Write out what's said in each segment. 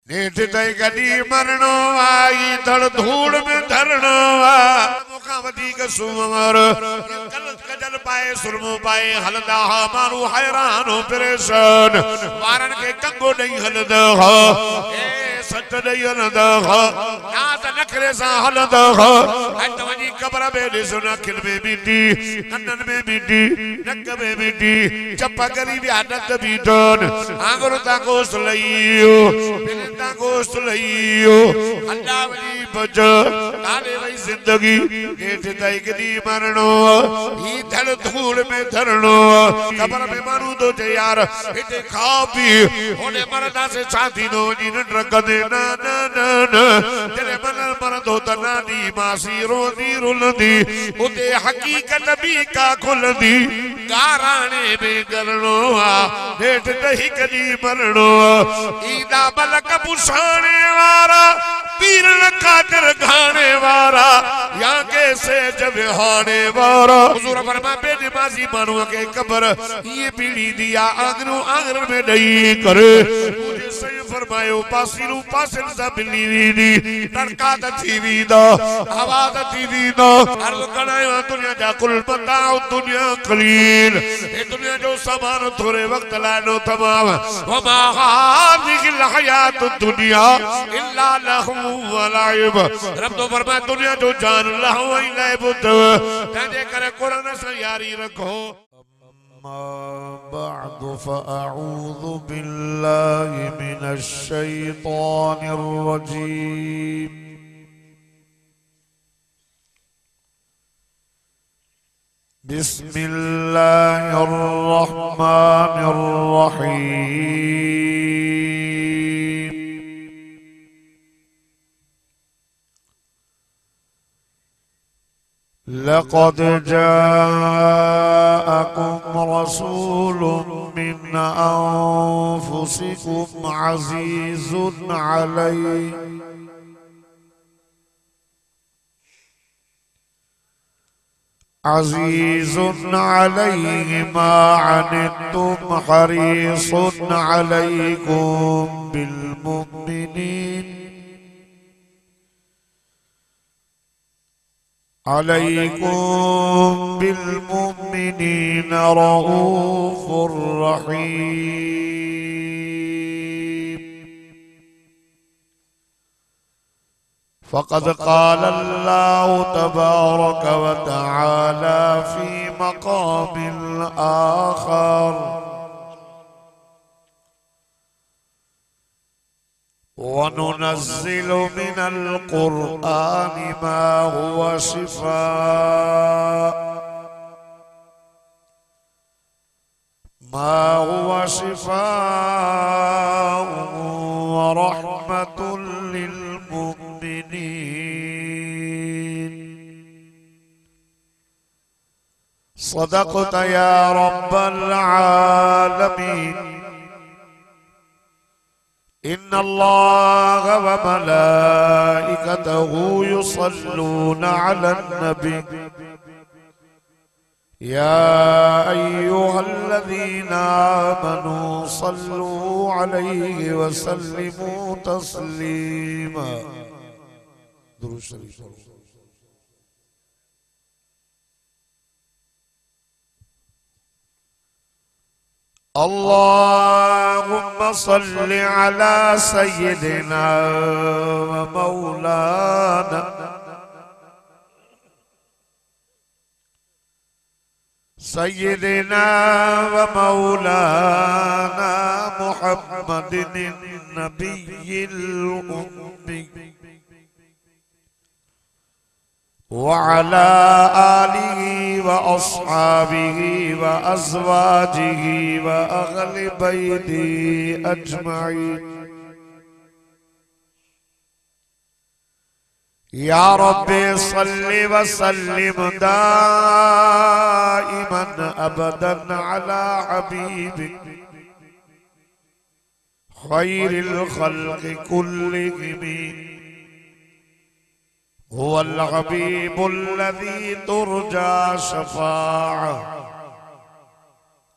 नेठ तई कदी मरणो आई धड़ धूड़ में धरणो आ मुखा वधीक सुमर कल कजल पाए सुरमो पाए हलदा हा मारू हैरान हो परेशान वारन के कंगो नहीं हलदा हा ए सत नहीं हलदा हा ना त नखरे सा हलदा हा हट वनी कब्र में दिसना खिल में बीटी कन्नन में बीटी नक में बीटी चप्पा करी भी आदत बीटन आंगुर ता गोश्त लईयो बिलता गोश्त लईयो अल्लाह वली बच काले वही जिंदगी नेठ तई कदी मरणो ही धड़ धूड़ में धरणो कब्र में मारू तो यार इते खा पी होने मरदा से छाती नो जी न रगदे ना ना ना ना तेरे मन मरद हो तना दी मासी रोदी रुलदी उते हकीकत भी का खुलदी गाराने में गरणो आ नेठ तई कदी मरणो ईदा बलक पुछाने वाला पीर कादर घाने वाला यहाँ के से जब हाने वाला हुजूर फरमा बेनमाजी मानुआ के कब्र ये पीड़ी दिया आंगनों आंगन में नहीं करे मुझे सही फरमायो पासिरू पासिल सा बिल्ली वीदी तड़का थी वीदा आवाज थी वीदा अर्ज़ करायो दुनिया जा कुल बताओ दुनिया कलील ये दुनिया जो सामान थोड़े वक्त लानो तमाम वमा हाज़िहिल हयात दुनिया इल्ला लहू व लाइब रब तो फरमाया दुनिया जो जान लहू व लाइब तंजे करे कुरान से यारी रखो अम्मा बअद फअऊज़ु बिल्लाहि मिनश शैतानिर रजीम बिस्मिल्लाहिर रहमानिर रहीम लक़द जाअकुम रसूलुम मिन अंफुसिकुम अज़ीज़ुन अलैहि मा अनित्तुम हरीसुन अलैकुम बिलमुमिनीन रऊफुर रहीम फ़क़द क़ाल अल्लाहु तबारक व तआला फ़ी मक़ामिल आख़र वनुनज़्ज़िलु मिनल क़ुरआनि मा हुवा शिफ़ाअ व रहमतुल लिल मुमिनीन सदक़त या रब्बल आलमीन इन्नल्लाह व मलाइकतहु युसल्लूना अलन नबी या अय्युहल्लज़ीना आमनू सल्लू अलैहि व सल्लिमू तस्लीमा दुरूद शरीफ अल्लाहुम्मा सल्लि अला सय्यिदिना व मौलाना मुहम्मदिन नबिय्यिल उम्मी वअला आलिहि व अस्हाबिहि व अज़वाजिहि व अहलि बैतिहि अजमईन या रब्बि सल्लि व सल्लिम दाइमन अबदन अला हबीबिक खैरिल खल्क़ि कुल्लिहिम हुवल हबीबुल्लज़ी तुरजा शफ़ाअह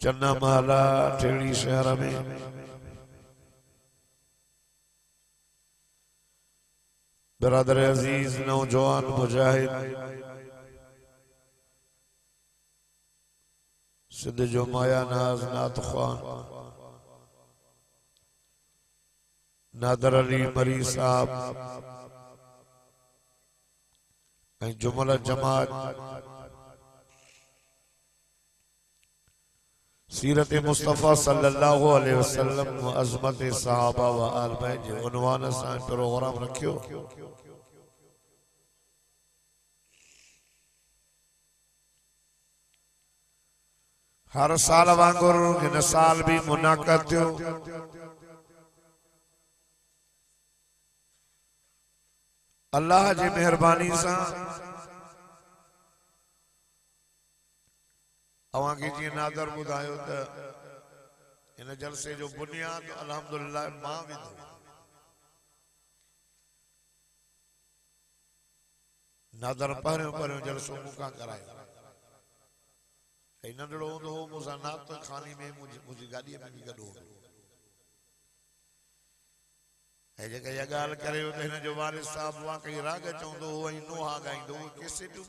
चन्ना महला टेड़ी शहर में बिरादर अजीज नौजवान मुजाहिद सिंध जो माया नाज नात खान नादर अली मरी साहब जुमला जमात सीरत मुस्तफ़ा सल्लल्लाहु अलैहि वसल्लम व अज़मत सहाबा व आल बैत जे उन्वान सां प्रोग्राम रखियो। हर साल वांगुरु हिन साल भी मुनाक़द थियो। अल्लाह जी मेहरबानी सां अवां खे जी नादर बुधायो त इन जलसे जो बुनियाद अल्हम्दुलिल्लाह मां विधो। नादर पहिरियों जलसो मूंखां करायो। नंढड़ो हूंदो हो मूंसां नात खानी में मुंहिंजी गाॾीअ में बि गॾु हूंदो। ऐं जेका इहा ॻाल्हि करे त हिन जो वारिस साहिबु वाकई राग चवंदो हो ऐं नोहा ॻाईंदो हो कैसेटूं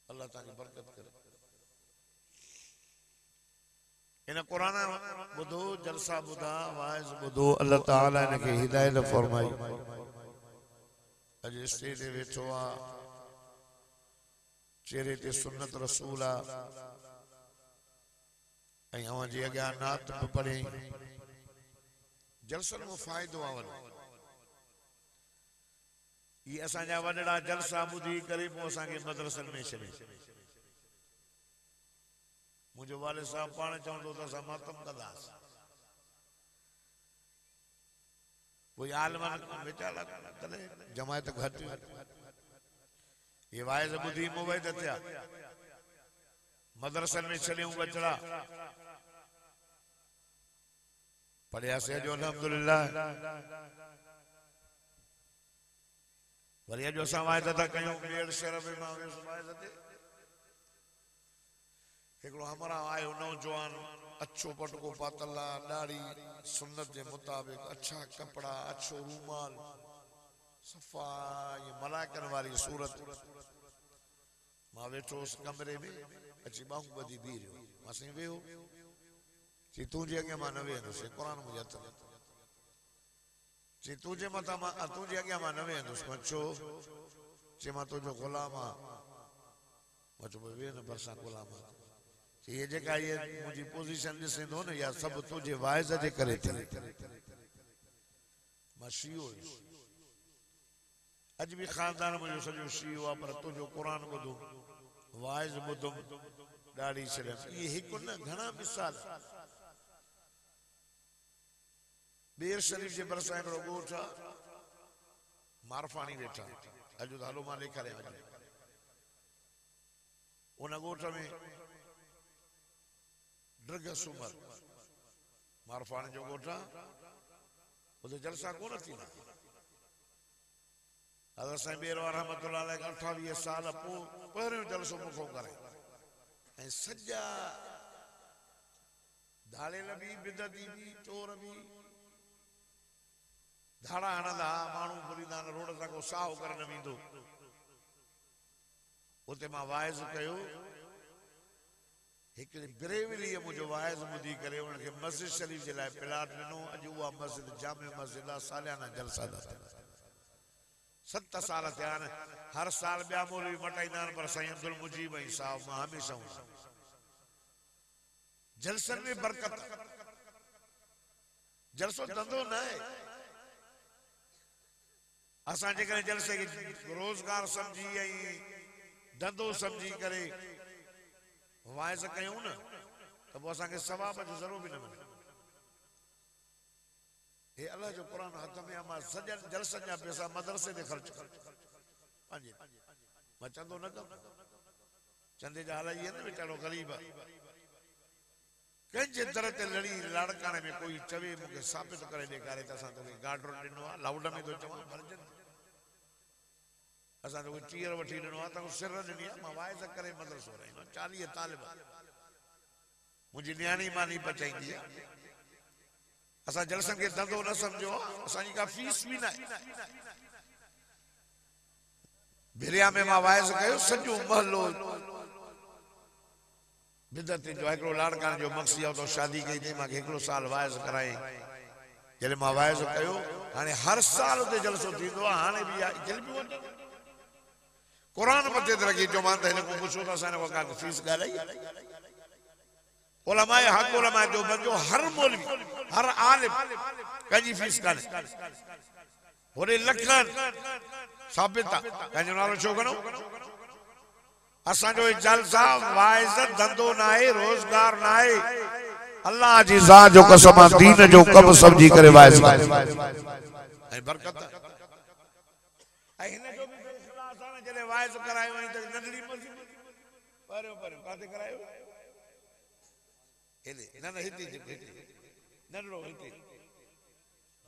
अल्लाह तव्हांजी बरकत करे। इन क़ुरान ॿुधो जलसा ॿुधा वाइज़ ॿुधो अल्लाह ताला इनखे हिदायत फरमाई। अॼु स्टेज ते वेठो आहे चेहरे ते सुन्नत रसूल आहे ऐं अवां जे अॻियां नात बि पढ़े। जलसनि में फ़ाइदो आहे वॾो। ये असांजा वॾड़ा जलसा ॿुधी करे पोइ असांखे मदरसनि में छॾे। मुंहिंजो वालिद साहब पाण चवंदो त असां मातम कंदासीं। कोई आलमन वीचारा तॾहिं जमायत घटि ये वाइज़ ॿुधी मुवैद थिया मदरसनि में छॾियूं बचड़ा पढ़ियासीं अॼु अल्हम्दुलिल्लाह। वरी अॼु असां वाइद था कयूं ॿियर शहर में मां वियुसि वाइद ते हिकिड़ो हमारा आयो नौजवान अच्छो पटको पातल आहे ॾाढ़ी सुन्नत जे मुताबिक़ अच्छा कपड़ा अच्छो रूमाल सफ़ा ये मलाइकनि वारी सूरत। मां वेठो उस कमरे में अची बाहूं ॿधी बीह रहियो। मां साईं वेहो चई तुंहिंजे अॻियां मां न वेहंदुसि क़ुरान मुंहिंजे हथ में। तुझे मता तुझे अॻियां मां न वेहंदुसि मां छो चई मां तुंहिंजो ग़ुलाम आहियां मां चयो वेह न भरिसां ग़ुलाम आहियां ये जेका ये मुंहिंजी पोज़ीशन ॾिसे थो न या सभु तुंहिंजे वाइज़ जे करे थी मां शियो हुयुसि अॼु बि ख़ानदान मुंहिंजो सॼो शियो आहे पर तुंहिंजो क़ुर ॿुधुमि वाइज़ ॿुधुमि ॾाढी छॾियमि इहे हिकु न घणा मिसाल बेर शरीफ जे भरिसां हिकिड़ो ॻोठ आहे मारफाणी वेठा अॼु त हलो मां ॾेखारियां उन ॻोठ में ड्रग सूमर मारफाणी जो ॻोठ आहे उते जलसा कोन थींदा हज़रत साईं बेरवा रहमतुल्लाह अलैह 28 साल पोइ पहिरियों जलसो मुखो करे ऐं सॼा धाड़ेल बि बिदती बि चोर बि धाड़ा हणंदा माण्हू बुरींदा रोड तां को साहु करे न वेंदो उते मां वाइज़ कयो हिकिड़ी बिरेवलीअ मुंहिंजो वाइज़ ॿुधी करे उनखे मस्जिद शरीफ जे लाइ प्लाट ॾिनो अॼु उहा मस्जिद जामे मस्जिद आहे सालियाना जलसा 7 साल थिया आहिनि हर साल ॿिया मौलवी मटाईंदा आहिनि पर साईं अब्दुल मुजीब ऐं साहब मां हमेशह हूंदुसि जलसनि में बरकत जलसो धंधो न आहे असां जेकॾहिं जलसे खे रोज़गार सम्झी ऐं धंधो सम्झी करे वाइज़ कयूं न त पोइ असांखे सवाब जो ज़रूरु बि न मिले हे अल्लाह जो क़ुर हथ में मां सॼनि जलसनि जा पैसा मदरसे ते ख़र्च पंहिंजे मां चंदो न कमु चंदे जा हाल इहे न वीचारो ग़रीब आहे कंहिंजे दर ते लड़ी लाड़काणे में कोई चवे मूंखे साबित करे ॾेखारे त असां तोखे गाडरो ॾिनो आहे लाउड में थो चवां भरजनि असां तोखे टीयर वठी ॾिनो आहे तव्हां सिर ॾिनी आहे मां वाइज़ करे मदरसो रहियो 40 तालिब मुंहिंजी न्याणी मानी पचाईंदी आहे असां जलसनि खे धंधो न सम्झो असांजी का फीस बि न आहे भिरिया में मां वाइज़ कयो सॼो महलो बिदत जो हिकिड़ो लाड़काणे जो मक्सी आहे तो शादी कई अथई मूंखे हिकिड़ो साल वाइज़ कराई जॾहिं मां वाइज़ कयो हाणे हर साल उते जलसो थींदो आहे हाणे बि क़ुर मथे ते रखी चयो मां त हिन खां पुछो त असां हिन खां फीस ॻाल्हाई उलमाए हक़ उलमाए जो बंदो हर मौलवी हर आलिम कंहिंजी फीस कान्हे होॾे लखनि साबित आहे कंहिंजो नालो छो खणो असांजो जलसा वाइज़ धंधो न आहे रोज़गार न आहे अल्लाह जी ज़ात जो कसम दीन जो कम सम्झी करे वाइज़ ऐं बरकत ऐं हिन जो बि इख़लास आहे न जॾहिं वाइज़ करायो ऐं त नंढड़ी मस्जिद पहिरियों काथे करायो हेॾे न हिते नंढड़ो हिते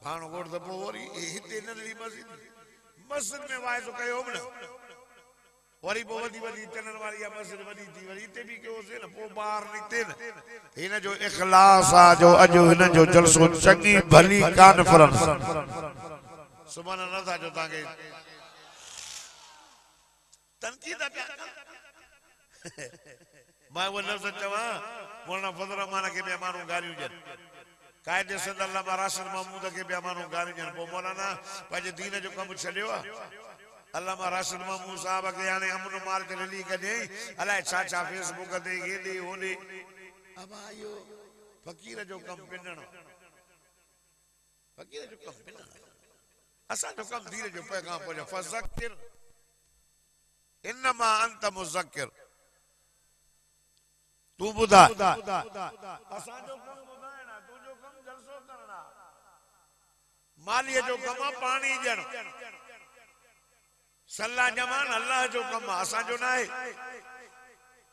भाणो ॻोठ त पोइ वरी हिते नंढड़ी मस्जिद में वाइज़ो कयो बि न वरी पोइ वधी वधी चनन वारी आहे मस्जिद वॾी थी वरी हिते बि कयोसीं न पोइ ॿार निकिते न हिन जो इख़लास आहे जो अॼु हिन जो जलसो चङी भली कॉन्फ्रेंस सुभाणे नथा जो तव्हांखे तनक़ीद पिया मां उहो लफ़्ज़ चवां मौलाना फज़ल रहमान खे ॿिया माण्हू गारियूं ॾियनि काइदे सद अल्लामा राशिद महमूद खे ॿिया माण्हू गारियूं ॾियनि पोइ मौलाना पंहिंजे दीन जो कमु छॾियो आहे अल्लामा राशिद महमूद साहब खे हाणे अमन मार्च रिली कॾहिं अलाए छा छा फेसबुक ते हेॾे होॾे अब इहो फ़क़ीर जो कमु पिनणो फ़क़ीर जो कमु पिनणो असांजो कमु धीरे जो पैगाम पहुचाए फज़किर इन्नमा अंत मुज़किर तू ॿुधा असांजो कमु ॿुधाइणा तुंहिंजो कमु जलसो करणा मालीअ जो कमु आहे पाणी ॾियणु सलाह जमान अल्लाह जो कमु आहे असांजो न आहे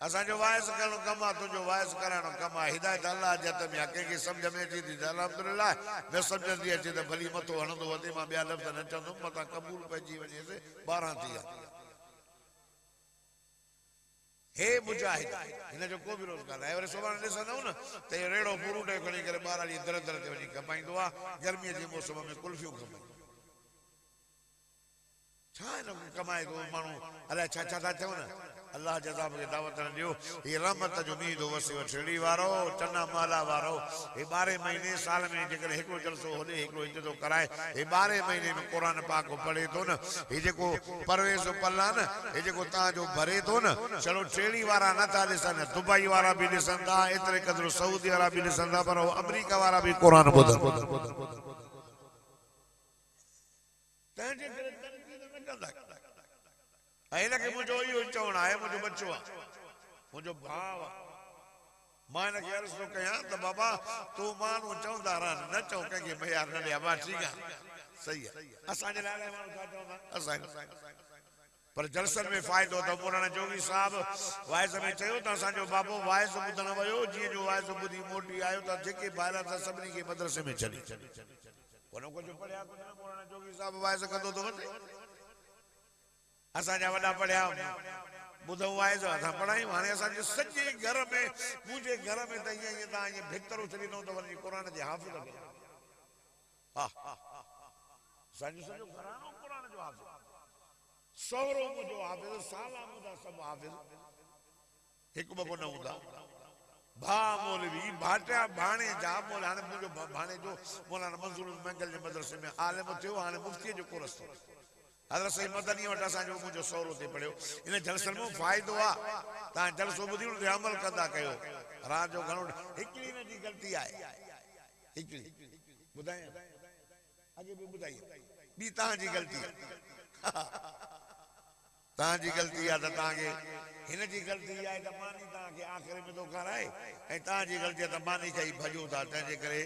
असांजो वाइज़ करणो कमु आहे तुंहिंजो वाइज़ कराइणो कमु आहे हिदायत अल्लाह जे हथ में आहे कंहिंखे सम्झ में अचे थी त अल्हम्दुलिल्लाह न सम्झंदी अचे त भली मथो हणंदो वधे मां ॿिया लफ़्ज़ न चवंदुमि मथां क़बूल पइजी वञेसि 12 थी विया हे मुजाहिद हिन जो को बि रोज़गार आहे वरी सुभाणे ॾिसंदव न त इहो रेड़ो फ्रूट खणी करे ॿार हली दर दर ते वञी कमाईंदो आहे गर्मीअ जे मौसम में कुल्फियूं कमाईंदो छा हिन कमाए थो माण्हू अलाए छा छा था चवनि अल्लाह जज़ा के दावत न दियो ये रहमत जो मींह दो वसे छेड़ी वारो चन्ना माला वारो ये 12 महीने साल में जेकर हिकड़ो जलसो होले हिकड़ो हिते तो कराए ये 12 महीने में कुरान पाक को पढ़े तो न ये जेको परवेज़ पल्ला न ये जेको ता जो भरे तो न चलो छेड़ी वारा न था ॾिसन दुबई वारा भी ॾिसन था एतरे क़दर सऊदी वारा भी ॾिसन था पर अमेरिका वारा भी कुरान ॿुधन तंहिंजे करे तनक़ीद न कंदा ऐं हिनखे मुंहिंजो इहो चवणु आहे मुंहिंजो बच्चो आहे मुंहिंजो भाउ आहे मां हिनखे अर्ज़ थो कयां त बाबा तूं माण्हू चवंदा रहनि न चओ कंहिंखे मयार न ॾिया मां ठीकु आहे सही आहे असांजे लाइ माण्हू छा चवंदा असांखे पर जलसनि में फ़ाइदो त मौलाना जोगी साहिबु वाइज़ में चयो त असांजो बाबो वाइज़ ॿुधण वियो जीअं जो वाइज़ ॿुधी मोटी आयो त जेके ॿाहिरां था सभिनी खे मदरसे में छॾी उन कुझु पढ़िया कुझु न मौलाना जोगी साहिबु वाइज़ कंदो थो वञे असांजा वॾा पढ़िया ॿुधूं वाइज़ असां पढ़ायूं हाणे असांजे सॼे घर में मुंहिंजे घर में त ईअं ईअं तव्हां ईअं भितरो छॾींदो त वञी क़ुर जे हाफ़िज़ हा असांजो सॼो घरानो क़ुर जो हाफ़िज़ सहुरो मुंहिंजो हाफ़िज़ साला मुंहिंजा सभु हाफ़िज़ हिकु ॿ कोन हूंदा भाउ मौलवी भाटिया भाणे जा मौला हाणे मुंहिंजो भाणे जो मौलाना मंज़ूर मंगल जे मदरसे में आलिम थियो हाणे मुफ़्तीअ जो कोर्स थियो हज़रत सईद मदनी वटि असांजो मुंहिंजो सहुरो ते पढ़ियो इन जलसनि में फ़ाइदो आहे तव्हां जलसो ॿुधी उन ते अमल कंदा कयो राति जो घणो हिकिड़ी हिन जी ग़लती आहे हिकिड़ी ॿुधायां अॻे बि ॿुधाई ॿी तव्हांजी ग़लती आहे तव्हांजी ग़लती आहे त तव्हांखे हिन जी ग़लती आहे त मानी तव्हांखे आख़िर में थो खाराए ऐं तव्हांजी ग़लती आहे त मानी खाई भॼो था तंहिंजे करे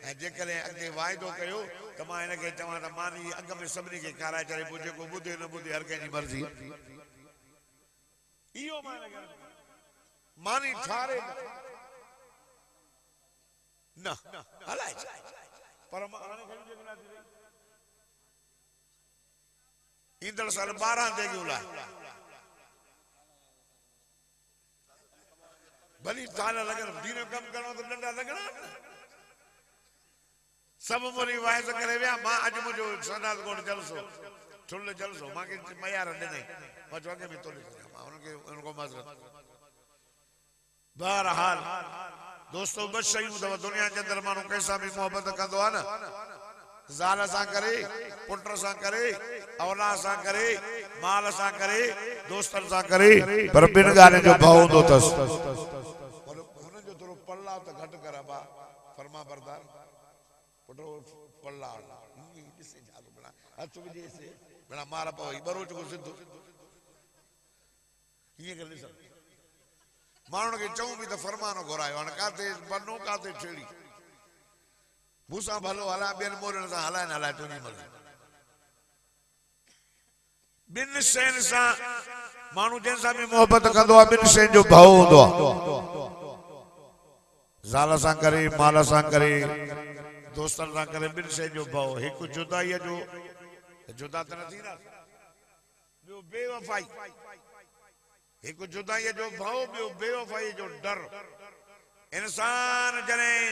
ऐं जेकॾहिं अॻिते वाइदो कयो त मां हिनखे चवां त मानी अॻ में सभिनी खे खाराए छॾे पोइ जेको ॿुधे न ॿुधे हर कंहिंजी मर्ज़ी इहो मानी ठारे न हलाए पर हाणे ईंदड़ साल 12 ते ॻोल्हा भली साल लॻण दीन कमु करणो त नंढा लॻणा सभु मुरी वाइज़ करे विया मां अॼु मुंहिंजो सनाद कोट जलसो ठुल जलसो मूंखे मयार ॾिनई मां चयो अॻे में तोले छॾियां मां हुनखे हुनखां माज़रत बहरहाल दोस्तो ॿ शयूं अथव दुनिया जे अंदरि माण्हू कंहिंसां बि मोहबत कंदो आहे न ज़ाल सां करे पुट सां करे औलाद सां करे माल सां करे दोस्तनि सां करे पर ॿिनि ॻाल्हियुनि जो भाव हूंदो अथसि हुननि जो थोरो पल्ला त घटि कर बा फरमा बरदार पुट पल्ला ॾिसे जालो बड़ा हथ विझेसि बड़ा मार पवई बरो चुको सिधो हीअं करे ॾिसो माण्हुनि खे चऊं बि त फरमानो घुरायो हाणे काथे बनो काथे छेड़ी मूंसां भलो हलाए ॿियनि मोरियुनि सां हलाए न हलाए तुंहिंजी मर्ज़ी ॿिनि शयुनि सां माण्हू जंहिंसां बि मोहबत कंदो आहे ॿिनि शयुनि जो भाव हूंदो आहे ज़ाल सां करे माल सां करे दोस्तनि सां करे ॿिनि शयुनि जो भाव हिकु जुदाईअ जो जुदा त न थींदा ॿियो बेवफ़ाई हिकु जुदाईअ जो भाव ॿियो बेवफ़ाई जो डर इंसान जॾहिं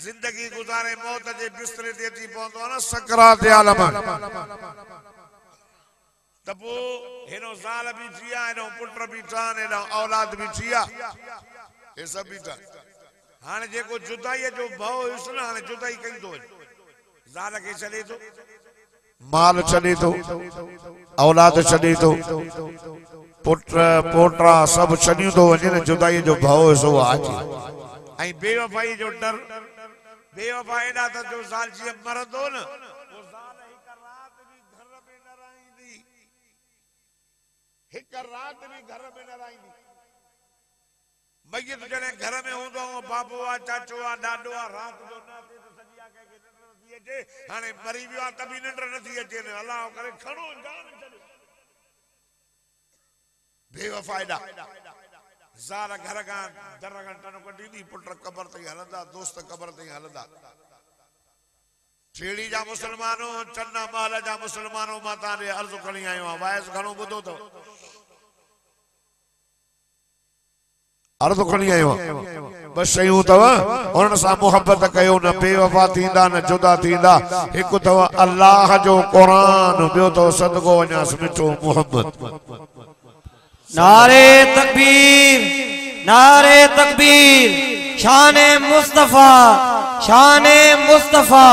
जिंदगी गुजारे मौत जे बिस्तरे ते अची पहुंदो आहे न सकरात आलम त पोइ हेॾो ज़ाल बि थी विया हेॾो पुट बि ठहनि हेॾो औलाद बि थी विया हे सभु बि ठहनि हाणे जेको जुदाईअ जो भाव हुयुसि न हाणे जुदाई कई थो वञे ज़ाल खे छॾे थो माल छॾे थो औलाद छॾे थो पुट पोटा सभु छॾियूं थो वञे न जुदाईअ जो भाव हुयुसि उहो अचे ऐं बेवफ़ाई जो डर बेवफ़ा एॾा त जो ज़ाल जीअं मरंदो न हिकु राति बि घर में न रहंदी मैयत जॾहिं घर में हूंदो आहे बाबो आहे चाचो आहे ॾाॾो आहे राति जो न थिए त सॼी आहे कंहिंखे निंड नथी अचे हाणे मरी वियो आहे त बि निंड नथी अचे अलाह करे खणो जान छॾियो बेवफ़ा एॾा ज़ाल घर खां दर खां टन कढींदी पुट क़बर ते हलंदा दोस्त क़बर ते हलंदा छेड़ी जा मुसलमानो चन्ना माल जा मुसलमानो मां तव्हांखे अर्ज़ु खणी आयो आहियां वाइज़ घणो ॿुधो अथव अर्ज़ु खणी आयो आहियां ॿ शयूं अथव उन्हनि सां मुहबत कयो न बेवफ़ा थींदा न जुदा थींदा हिकु अथव अल्लाह जो क़ुरान ॿियो अथव सदको वञासि मिठो मुहम्मद नारे तकबीर, नारे तकबीर, शाने मुस्तफा, शाने मुस्तफा।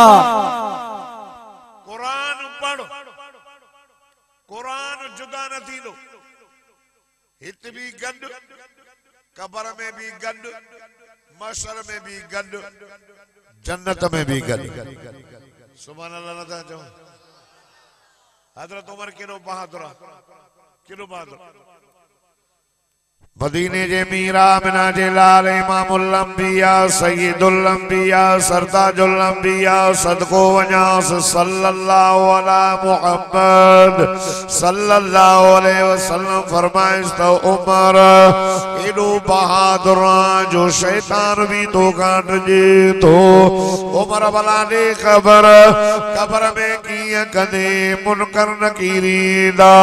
कुरान पढ़ो, कुरान जुदा न थी दो, हित भी गंड, कब्र में भी गंड, मशर में भी गंड, जन्नत में भी गंड। सुभान अल्लाह नथा चओ। हजरत उमर केड़ो बहादुर, केड़ो बहादुर। मदीने जे मीरा मिना जे लाल इमामुल अंबिया सय्यदुल अंबिया सरताजुल अंबिया सदको वञास सल्लल्लाहु अला मुहम्मद सल्लल्लाहु अलैहि वसल्लम फरमाइश तो उमर एडो बहादुर जो शैतान भी तो काट जे तो उमर भला दे खबर कब्र में कीअं कंदे मुनकर नकीरींदा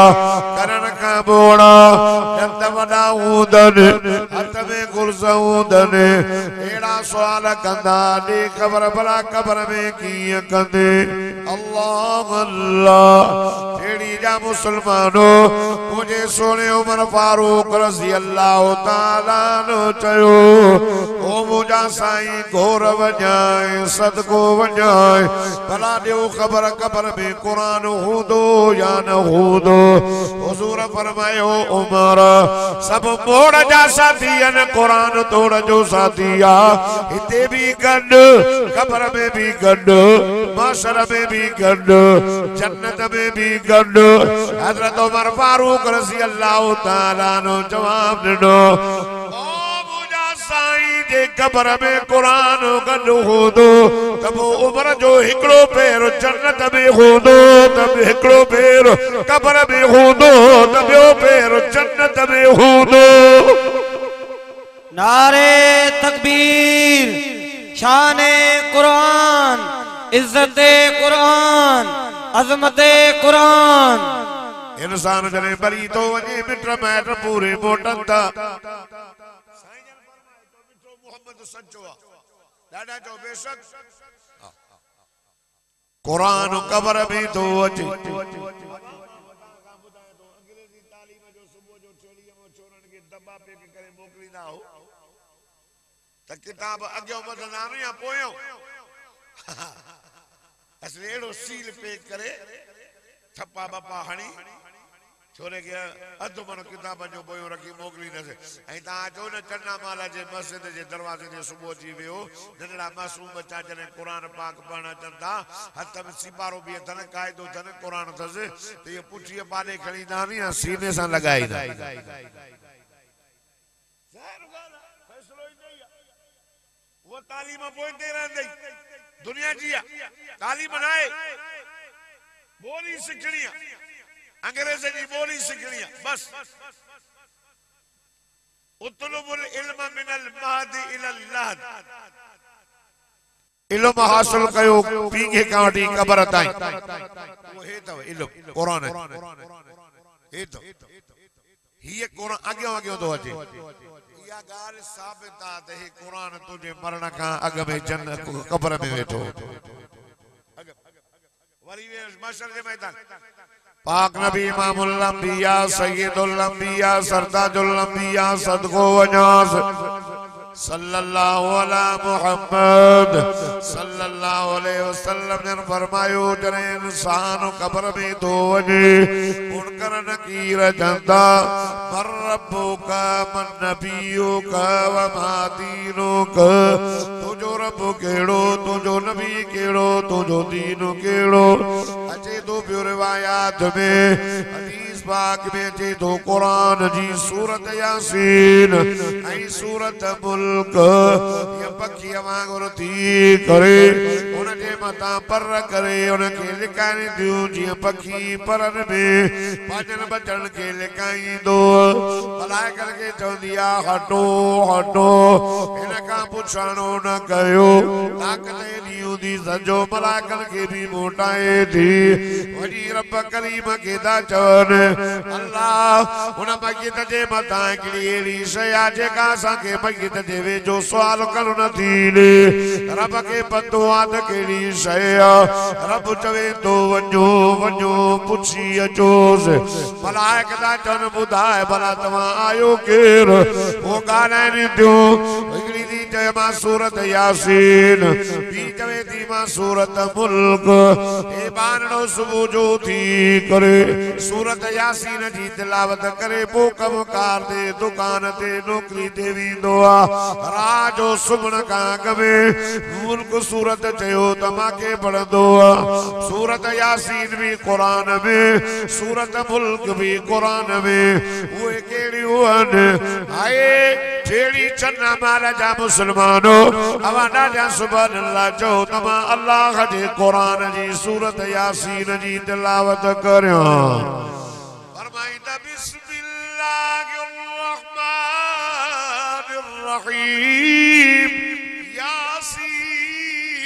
करन का बोड़ा जब वडा हथ में गुरसऊदन एड़ा सवाल कंदा दे खबर भला कब्र में कीअं कंदे। अल्लाह अल्लाह एड़ी जा मुसलमानो मुझे सोने उमर फारूक रज़ी अल्लाह ताला नो चयो ओ मुझा साईं घोर वञाए सदको वञाए भला ॾियो खबर कब्र में कुरान हूंदो या न हूंदो। हुज़ूर फरमायो उमर सब मोड़ जा साथी न कुरान तोड़ जो साथी आ हिते भी गंड कब्र में भी गंड माशर में भी गंड जन्नत में भी गंड। हजरत उमर फारूक रज़ी अल्लाह ताला नो जवाब ॾिनो ओ मुझा साईं जे कब्र में कुरान गंड हूंदो त पोइ उमर जो हिकिड़ो पैर जन्नत में हूंदो त हिकिड़ो पैर कब्र में हूंदो त ॿियो पैर जन्नत में हूंदो। नारे तकबीर, शाने कुरान, इज्जते कुरान, अजमते कुरान। इंसान जने बरी तो वने मिट मैट पूरे मोटन था मोहम्मद सच्चो डाडा जो बेशक कुरान कब्र में तो अचे। अंग्रेजी तालीम जो सुबह जो चोली में चोरन के दबा पे के करे मोकलींदा हो त किताब अॻियो वधंदा न या पोयो असले एड़ो सील पे करे थप्पा बप्पा हणी छोरे के अधु मन किताब जो बोयो रखी मोकली न से ऐं ता जो न चन्ना माला जे मस्जिद जे दरवाजे ते सुबह जी वियो नंढड़ा मासूम बच्चा जने कुरान पाक पढ़ना चंदा हथ में सिपारो भी धन कायदो धन कुरान थस त ये पुठी बाले खणी दानी सीने सा लगाई दा फैसलो ही नहीं वो तालीम पोइते रहंदे दुनिया जी तालीम नाए बोली सिखणी अंग्रेजी जी बोली सिखणी बस। उतलुबुल इल्म मिनल महदी इलल लहद इल्म हासिल कयो पींगे का वठी कब्र ताईं वो हे तो इल्म कुरान है हे तो ये कुरान आगे आगे तो अचे या गाल साबित आ त हे कुरान तुझे मरण का अग में जन्नत कब्र में बैठो वरी वे मशर के मैदान पाक नबी इमामुल अंबिया सय्यदुल अंबिया सरताजुल अंबिया सदको वञास सल्लल्लाहु अला मुहम्मद सल्लल्लाहु अलैहि वसल्लम ने फरमायो जने इंसान कब्र में तो वञे मुनकर नकीर चंदा मर रब्बुका मन नबियुका व मा दीनुका तुझो रब केड़ो तुझो नबी केड़ो तुझो दीन केड़ो अचे तो पियो रिवायात में हदीस पाक में अचे तो कुरान जी सूरत यासीन ऐं सूरत मुल्क ये पखी वांगुर थी करे उनके मथा पर करे उनके लिकाई दियो जीअं पखी परन में पंजन बचन के लिकाईंदो भलाए करके चवंदी आ हटो हटो इन खां पुछाणो न कयो ताक़त ॾियूं दी सजो मलाकन के भी मोटाए थी वजी रब करीम के दा चवन अल्लाह उन मस्जिद जे मथा हिकिड़ी शया जेका असांखे मस्जिद जे वेझो सुवाल करणु नथी ॾे रब खे पतो आहे त कहिड़ी शइ आहे रब चवे थो वञो वञो पुछी अचोसि मलाइक था चवनि ॿुधाए भला तव्हां आयो केरु उहो ॻाल्हाइनि थियूं हिकिड़ी थी चए मां सूरत यासीन ॿी चवे थी मां सूरत मुल्क हे बानड़ो सुबुह जो थी करे सूरत यासीन जी तिलावत करे पोइ कमकार ते दुकान ते नौकरी ते वेंदो आहे रात जो सुम्हण खां अॻु में मुल्क सूरत चयो त मांखे पढ़ंदो आहे सूरत यासीन भी कुरान में सूरत मुल्क भी कुरान में उहे कहिड़ियूं आहिनि हाय जहिड़ी चन्ना माल जा मुस्लमानो अवां ॾाढा सुभान अल्लाह चओ त मां अल्लाह जे कुरान जी सूरत यासीन जी तिलावत करियां फरमाईंदा बिस्मिल्लाहिर रहमानिर रहीम यासीन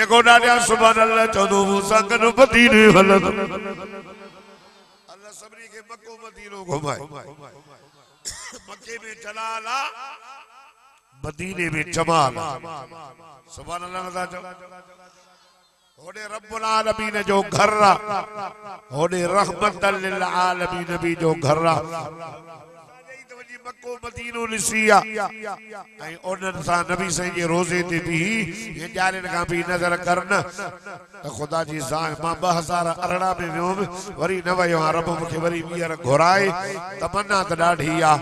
देखो डाडिया सुभान अल्लाह चौदो मूसा कन मदीने हलत अल्लाह सबरी के मक्को मदीनो घुमाए मक्के में जलाला मदीने में जमाल सुभान अल्लाह नदा होडे रब्बुल आलमीन जो घर होडे रहमतल लिल आलमीन भी जो घर मक्को मदीनो लिसिया ऐं उन्हनि सां नबी साईं जे रोज़े ते बि ये ॼाणनि खां बि नज़र करन त ख़ुदा जी ज़ात मां 2018 में वियुमि वरी न वियो आहियां रब मूंखे वरी ॿीहर घुराए तमन्ना त ॾाढी आहे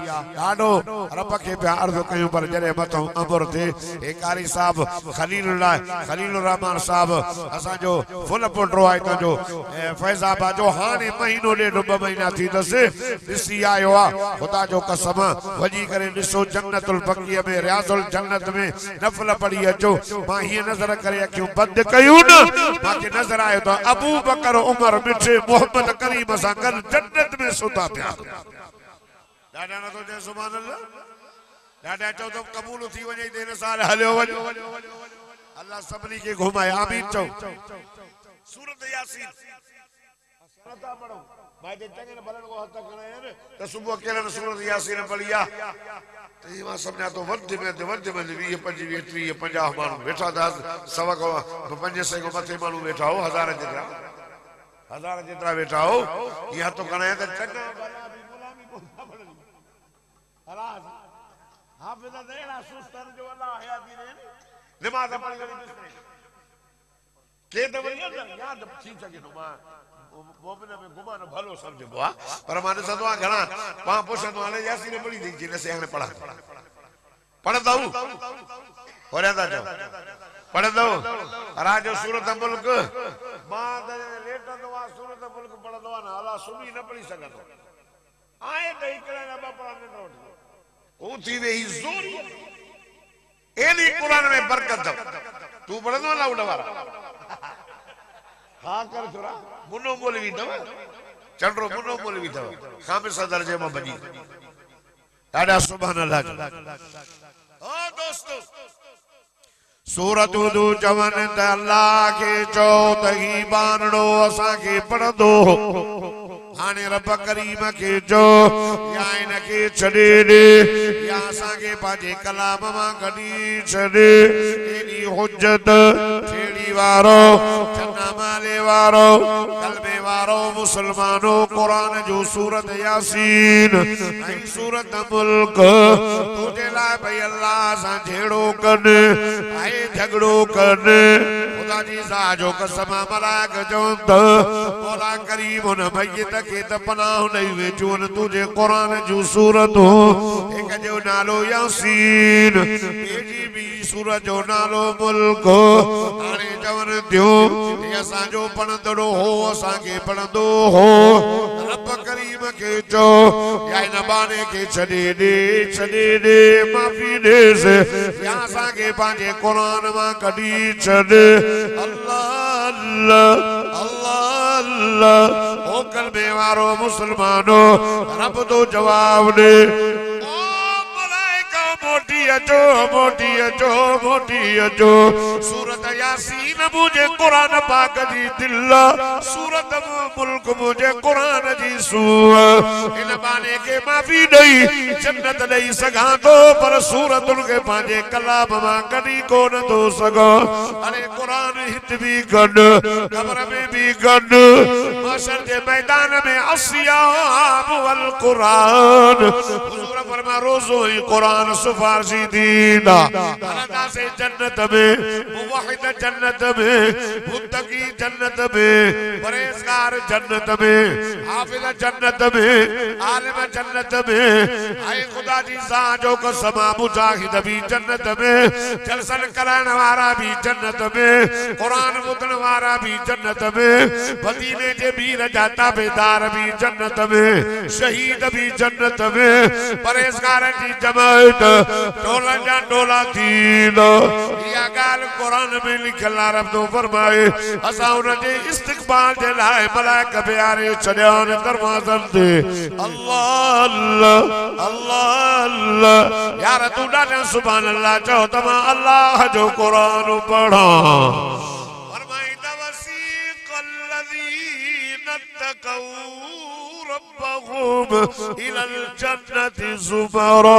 ॾाढो रब खे पिया अर्ज़ु कयूं पर जॾहिं मथां अमर थिए हे कारी साहब खलीलुर रहमान साहब असांजो फुल पुटो आहे हितां जो फैज़ाबाद जो हाणे महीनो ॾेढ 2 महीना थी अथसि ॾिसी आयो आहे ख़ुदा जो कसम वजी करे ॾिसो जन्नतुल बक़ीअ में रियाज़ुल जन्नत में नफ़ल पढ़ी अचो मां हीअ नज़र करे अखियूं बंदि कयूं न मांखे नज़र आयो त अबू बकर उमर मिठे मोहम्मद करीम सां गॾु जन्नत में सुता पिया ॾाढा नथो चए सुभान अल्लाह ॾाढा चओ त क़बूल थी वञे त हिन साल हलियो वञो अल्लाह सभिनी खे घुमाए आमीन चओ सूरत यासीन नथा पढ़ो भाई दे चंगे भलन को हद तक करे त सुबह केरन सूरत यासीन पढ़िया त मां समझा तो वध में 20 25 30 50 माण्हू वेठा था सवा को 500 को मथे माण्हू वेठा हो हजार जेतिरा वेठा हो या तो करे त चंगा भला भी गुलामी को पढ़ी खलास हाफिज देना सुस्तन जो अल्लाह हयाती दे नमाज पढ़ी वरी के त वरी याद थी सके तो मां मोमिन में गुमान भलो समझबो आ पर माने सदवा घणा पा पुछंदो हाणे यासीन पढ़ी दी जिने से हाणे पढ़ंदा होरेंदा जो पढ़ंदो राजो सूरत मुल्क मां त लेटंदो आ सूरत मुल्क पढ़ंदो आ ना अल्लाह सुमी न पढ़ी सघंदो आए त हिकड़े न बापा ने नोट ओ थी वेही जोरी एली कुरान में बरकत तू पढ़ंदो लाउड वारा हाँ कर छोरा मुन्नो मौलवी दवा चंड्रो मुन्नो मौलवी दवा खामिसा दर्जे में बनी ॾाढा सुभान अल्लाह ओ दोस्तों सूरत हुदू चवन त अल्लाह के चो त ही बानड़ो असा के पढ़दो हाने रब करीम के जो या इन के छड़े दे या असा के पाजे कलाम मां कडी छड़े एडी हुज्जत छेड़ी वारो चन्ना माले वारो कलमे वारो मुसलमानो कुरान जो सूरत यासीन ऐं सूरत मुल्क तुझे ला भई अल्लाह सा झेड़ो कन आए झगड़ो कन खुदा जी सा जो कसम मलाक चवंद मौला करीम उन मय्यत के त पनाह नहीं वेचो तुझे कुरान जो सूरत हिक जो नालो यासीन बेजी बी सूरत जो नालो मुल्क हाणे चवन थियो हे असांजो पढ़ंदड़ो हो असांखे पढ़ंदो हो रब करीम के चो या इन बाने के छॾे ॾे माफ़ी ॾेस या असांखे पंहिंजे क़ुरान मां कढी छॾ अल्लाह अल्लाह अल्लाह अल्लाह ओ कलमे वारो मुसलमानो रब तो जवाब दे मोटी अचो सूरत यासीन मुझे कुरान पाक जी दिल सूरत मुल्क मुझे कुरान जी सूर इन बाने के माफी दई जन्नत दई सगा तो पर सूरतुन के पांजे कलाम मां कदी कोन तो सगा अरे कुरान हित भी गड कब्र में भी गड महशर के मैदान में अस्याब वल कुरान हुजूर फरमा रोज़ो ही कुरान सिफारिशी दीदा अल्लाह से जन्नत में मुवहिद जन्नत में मुत्तकी जन्नत में परहेजगार जन्नत में हाफिज जन्नत में आलिम जन्नत में आए खुदा जी साजो को समा मुजाहिद भी जन्नत में जलसन कराने वाला भी जन्नत में कुरान बुधन वाला भी जन्नत में मदीने के वीर जाता बेदार भी जन्नत में शहीद भी जन्नत में परहेजगार की जमात डोला जा डोला दीन या गाल कुरान में लिखल रब तो फरमाए असा उन जे इस्तिकबाल जे लाए मलाइका प्यारे छड़ियान दरवाजन ते अल्लाह अल्लाह अल्लाह अल्लाह यार तू ॾाढा सुभान अल्लाह चओ त मां अल्लाह जो कुरान पढ़ा फरमाई तवसीक़ल लज़ीना तक़ौ रब्बहुम इलल जन्नति ज़ुमरा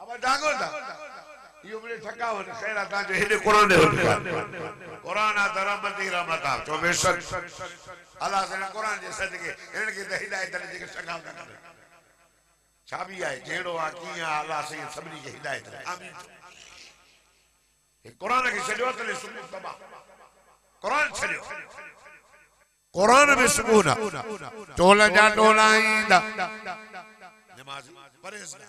अब जागो था यो बड़े थकावट खैर आता जो हेडे कुरान दे कुरान आ रहमती रहमता तो बेशक अल्लाह से कुरान जे सदके इनके द हिदायत दे के सगाव था छाबी आए जेड़ो आ किया अल्लाह से सबनी के हिदायत आमीन ये कुरान के छड़ो तले सुकून तबा कुरान छड़ो कुरान में सुकून टोला जा टोला ईंदा नमाज परहेजगार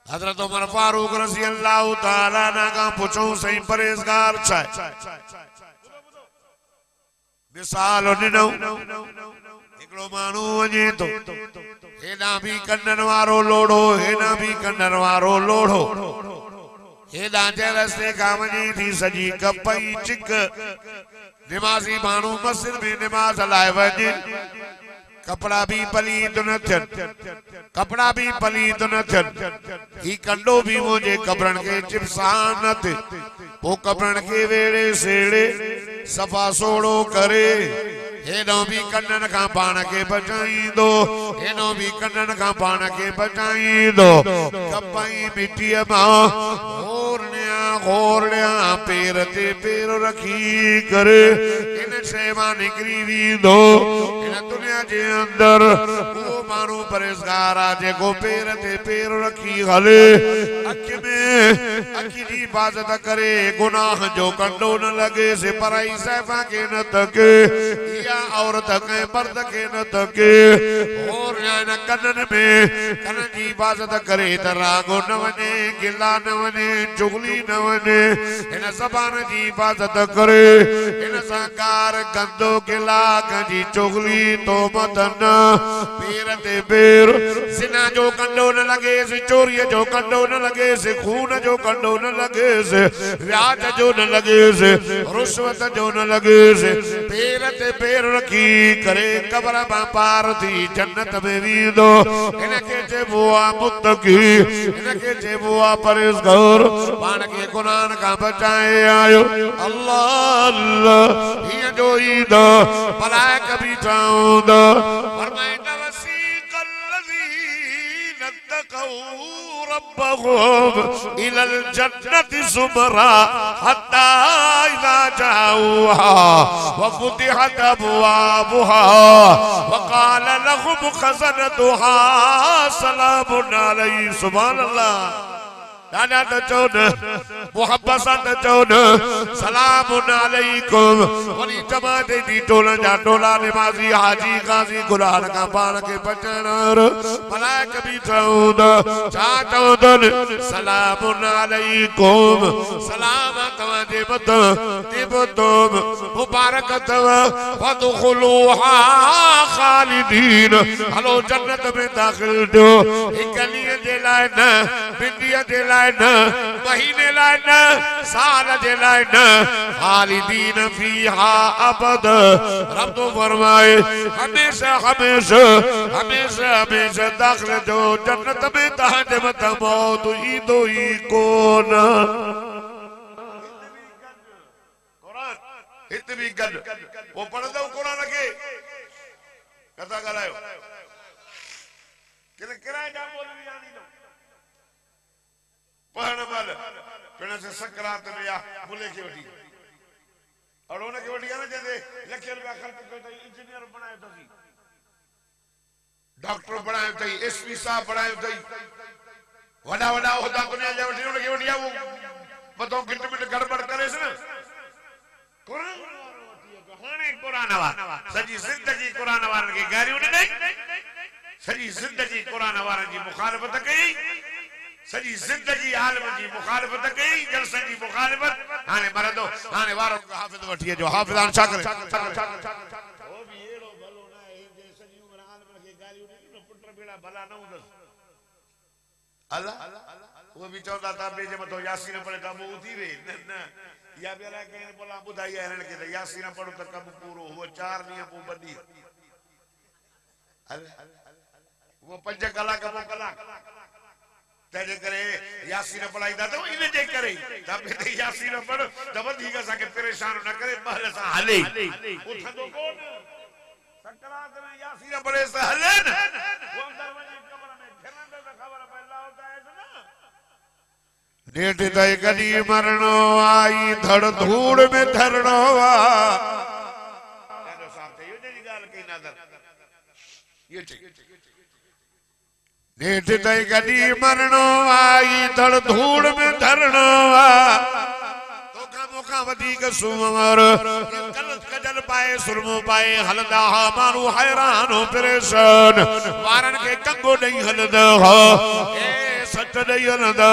हजरत उमर फारूक रज़ी अल्लाह ताला ना का पूछो सही परहेजगार छे मिसाल ॾिनो हिकिड़ो माण्हू वञे तो हेॾा भी कन्नन वारो लोड़ो हेॾा भी कन्नन वारो लोड़ो हेॾा जे रस्ते खां वञे थी सॼी कपई चिक निमाज़ी माण्हू मस्जिद में निमाज़ लाए वञे कपड़ा भी पलीत न थियन कपड़ा भी पलीत न थियन ही कंडो भी मुझे कपड़न के चिपसान न थे वो कपड़न के वेड़े सेड़े सफा सोड़ो करे हेनो भी कन्नन का पान के बचाईंदो हेनो भी कन्नन का पान के बचाईंदो कपाई मिट्टी मां घोरनिया पैर ते पैर रखी करे इन सेवा निकरी वींदो इन दुनिया जे अंदर वो मानू परहेजगार जे को पैर ते पैर रखी हले अखि में अखि जी हिफाजत करे गुनाह जो कंडो न लगे से पराई सैफा के न तके या औरत के मर्द के न तके और न कन्नन में कन्न जी हिफाजत करे त रागो न वने गिला न वने चुगली न वने इन ज़बान जी हिफाजत करे इन साकार गंदो गिला जी चुगली तो मदन पैर ते पैर जिना जो कंडो न लगे से चोरी जो कंडो न लगे से खून जो कंडो न लगे से व्याज जो न लगे से रुश्वत जो न लगे से पैर ते पैर पेर रखी करे कबर मां पार थी जन्नत में वींदो इनके चइबो आहे मुत्तकी इनके चइबो आहे परहेज़गार पाण खे गुनाहनि खां बचाए आयो अल्लाह अल्लाह हीअं जो ईंदा मलाइक बि चवंदा फरमाईंदा वसीक़ल्लज़ीन तक़ऊ रब्बहुम इलल जन्नति ज़ुमरा हत्ता इज़ा जाऊहा वफ़ुतिहत अबवाबुहा वक़ाल लहुम ख़ज़नतुहा सलामुन अलैकुम सुभान अल्लाह दादा तो चौन मोहब्बत तो चौन सलामुन अलैकुम वनी जमात दी टोला जा टोला नमाजी हाजी गाजी गुलान का पान के बचनर मलाइक भी चौन चा चौदन सलामुन अलैकुम सलाम तवाजे मत तिबतुम मुबारक तव फदखुलूहा खालिदीन हलो जन्नत में दाखिल दो एक लिए दे लाए न बिंदिया दे लाए न महीने लाए न साल जे लाए न खालिदीन फीहा अबद रब तो फरमाए हमेशा हमेशा हमेशा हमेशा दाखिल दो जन्नत में तहां मत मौत ईंदो ही कोन कुरान हित भी गड वो पढ़दो कुरान के कथा ॻाल्हायो किने किराए जा बोलवी जानी दो पढ़ण वाल पिण से सकरात में या मुले के वठी और उन के वठी ना जदे लख रुपया खर्च कयो त इंजीनियर बनायो तसी डॉक्टर बनायो तई एसपी साहब बनायो तई वडा वडा होदा दुनिया जे वठी उन के वठी वो बतो गिट मिट गड़बड़ करेस न कुरान हाने कुरान वा सजी जिंदगी कुरान वारन के गारियो ने सजी जिंदगी कुरान वारन जी मुखालफत कई सजी जिंदगी आलम जी मुखालफत कई जलसन जी मुखालफत हाने मरदो हाने वारो हाफिज वठी जो हाफिजान छा करे वो भी एड़ो भलो ना है जे सजी उम्र आलम के गालियो ने पुत्र बेड़ा भला न हुंदस अल्लाह वो भी चौदा था बे जे मतो यासीन पढ़े त वो थी वे न या बेला के बोला बुधाई हरण के यासीन पढ़ो त कब पूरो वो 4 नियम वो बदी वो 5 कलाक वो कलाक तेरे करे यासीन पढ़ाई दा तो इने जे करे तब यासीन पढ़ तब ठीक है सके परेशान न करे पहले सा हले उठदो कोन सकरात में यासीन पढ़े से हले न वो अंदर वने कब्र में खेलंदे तो खबर पहला होता है ना नेट तय कदी मरणो आई धड़ धूड़ में धरणो आ एनो साहब थे यो जी गाल कई नजर ये ठीक नेट तय कदी मरणो आई धड़ धूड़ में धरणो आ तो का मोका वधीक सुमर कलत कजल पाए सुरमो पाए हलदा मारू हैरान हो परेशान वारन के कंगो नहीं हलदा ए सच नहीं हलदा